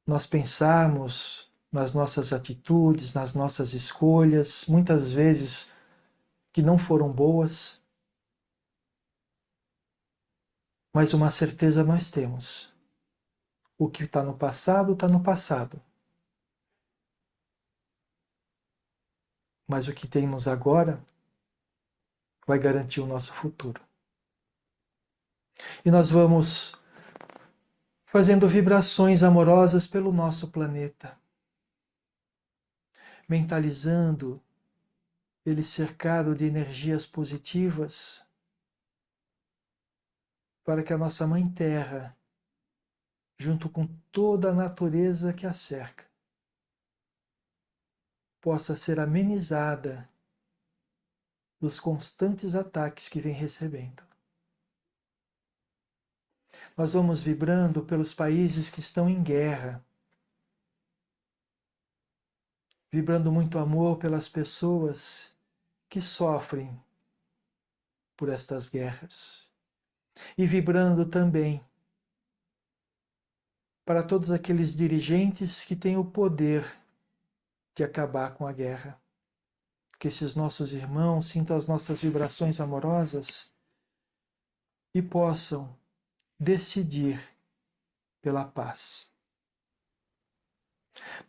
nós pensarmos nas nossas atitudes, nas nossas escolhas, muitas vezes que não foram boas, mas uma certeza nós temos. O que está no passado, está no passado. Mas o que temos agora vai garantir o nosso futuro. E nós vamos fazendo vibrações amorosas pelo nosso planeta, mentalizando ele cercado de energias positivas, para que a nossa Mãe Terra, junto com toda a natureza que a cerca, possa ser amenizada dos constantes ataques que vem recebendo. Nós vamos vibrando pelos países que estão em guerra, vibrando muito amor pelas pessoas que sofrem por estas guerras, e vibrando também para todos aqueles dirigentes que têm o poder de acabar com a guerra. Que esses nossos irmãos sintam as nossas vibrações amorosas e possam decidir pela paz.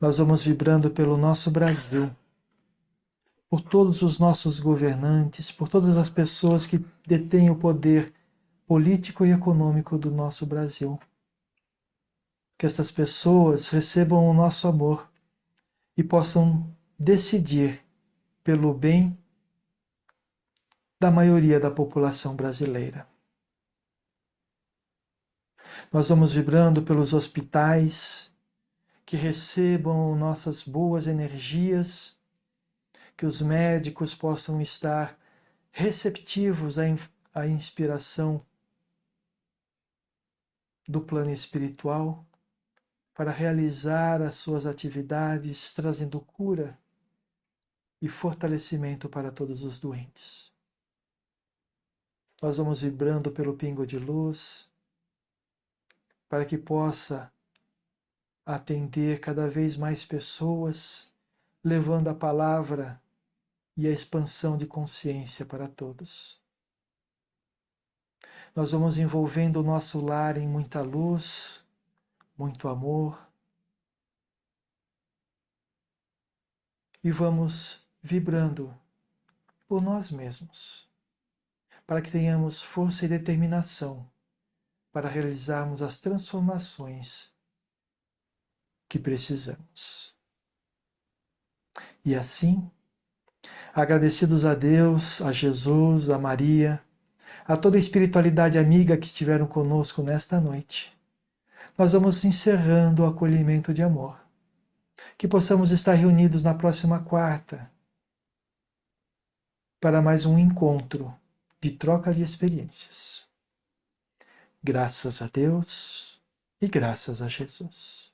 Nós vamos vibrando pelo nosso Brasil, por todos os nossos governantes, por todas as pessoas que detêm o poder político e econômico do nosso Brasil. Que estas pessoas recebam o nosso amor e possam decidir pelo bem da maioria da população brasileira. Nós vamos vibrando pelos hospitais, que recebam nossas boas energias, que os médicos possam estar receptivos à inspiração do plano espiritual, para realizar as suas atividades, trazendo cura e fortalecimento para todos os doentes. Nós vamos vibrando pelo pingo de luz, para que possa atender cada vez mais pessoas, levando a palavra e a expansão de consciência para todos. Nós vamos envolvendo o nosso lar em muita luz, muito amor, e vamos vibrando por nós mesmos, para que tenhamos força e determinação para realizarmos as transformações que precisamos. E assim, agradecidos a Deus, a Jesus, a Maria, a toda a espiritualidade amiga que estiveram conosco nesta noite, nós vamos encerrando o acolhimento de amor. Que possamos estar reunidos na próxima quarta para mais um encontro de troca de experiências. Graças a Deus e graças a Jesus.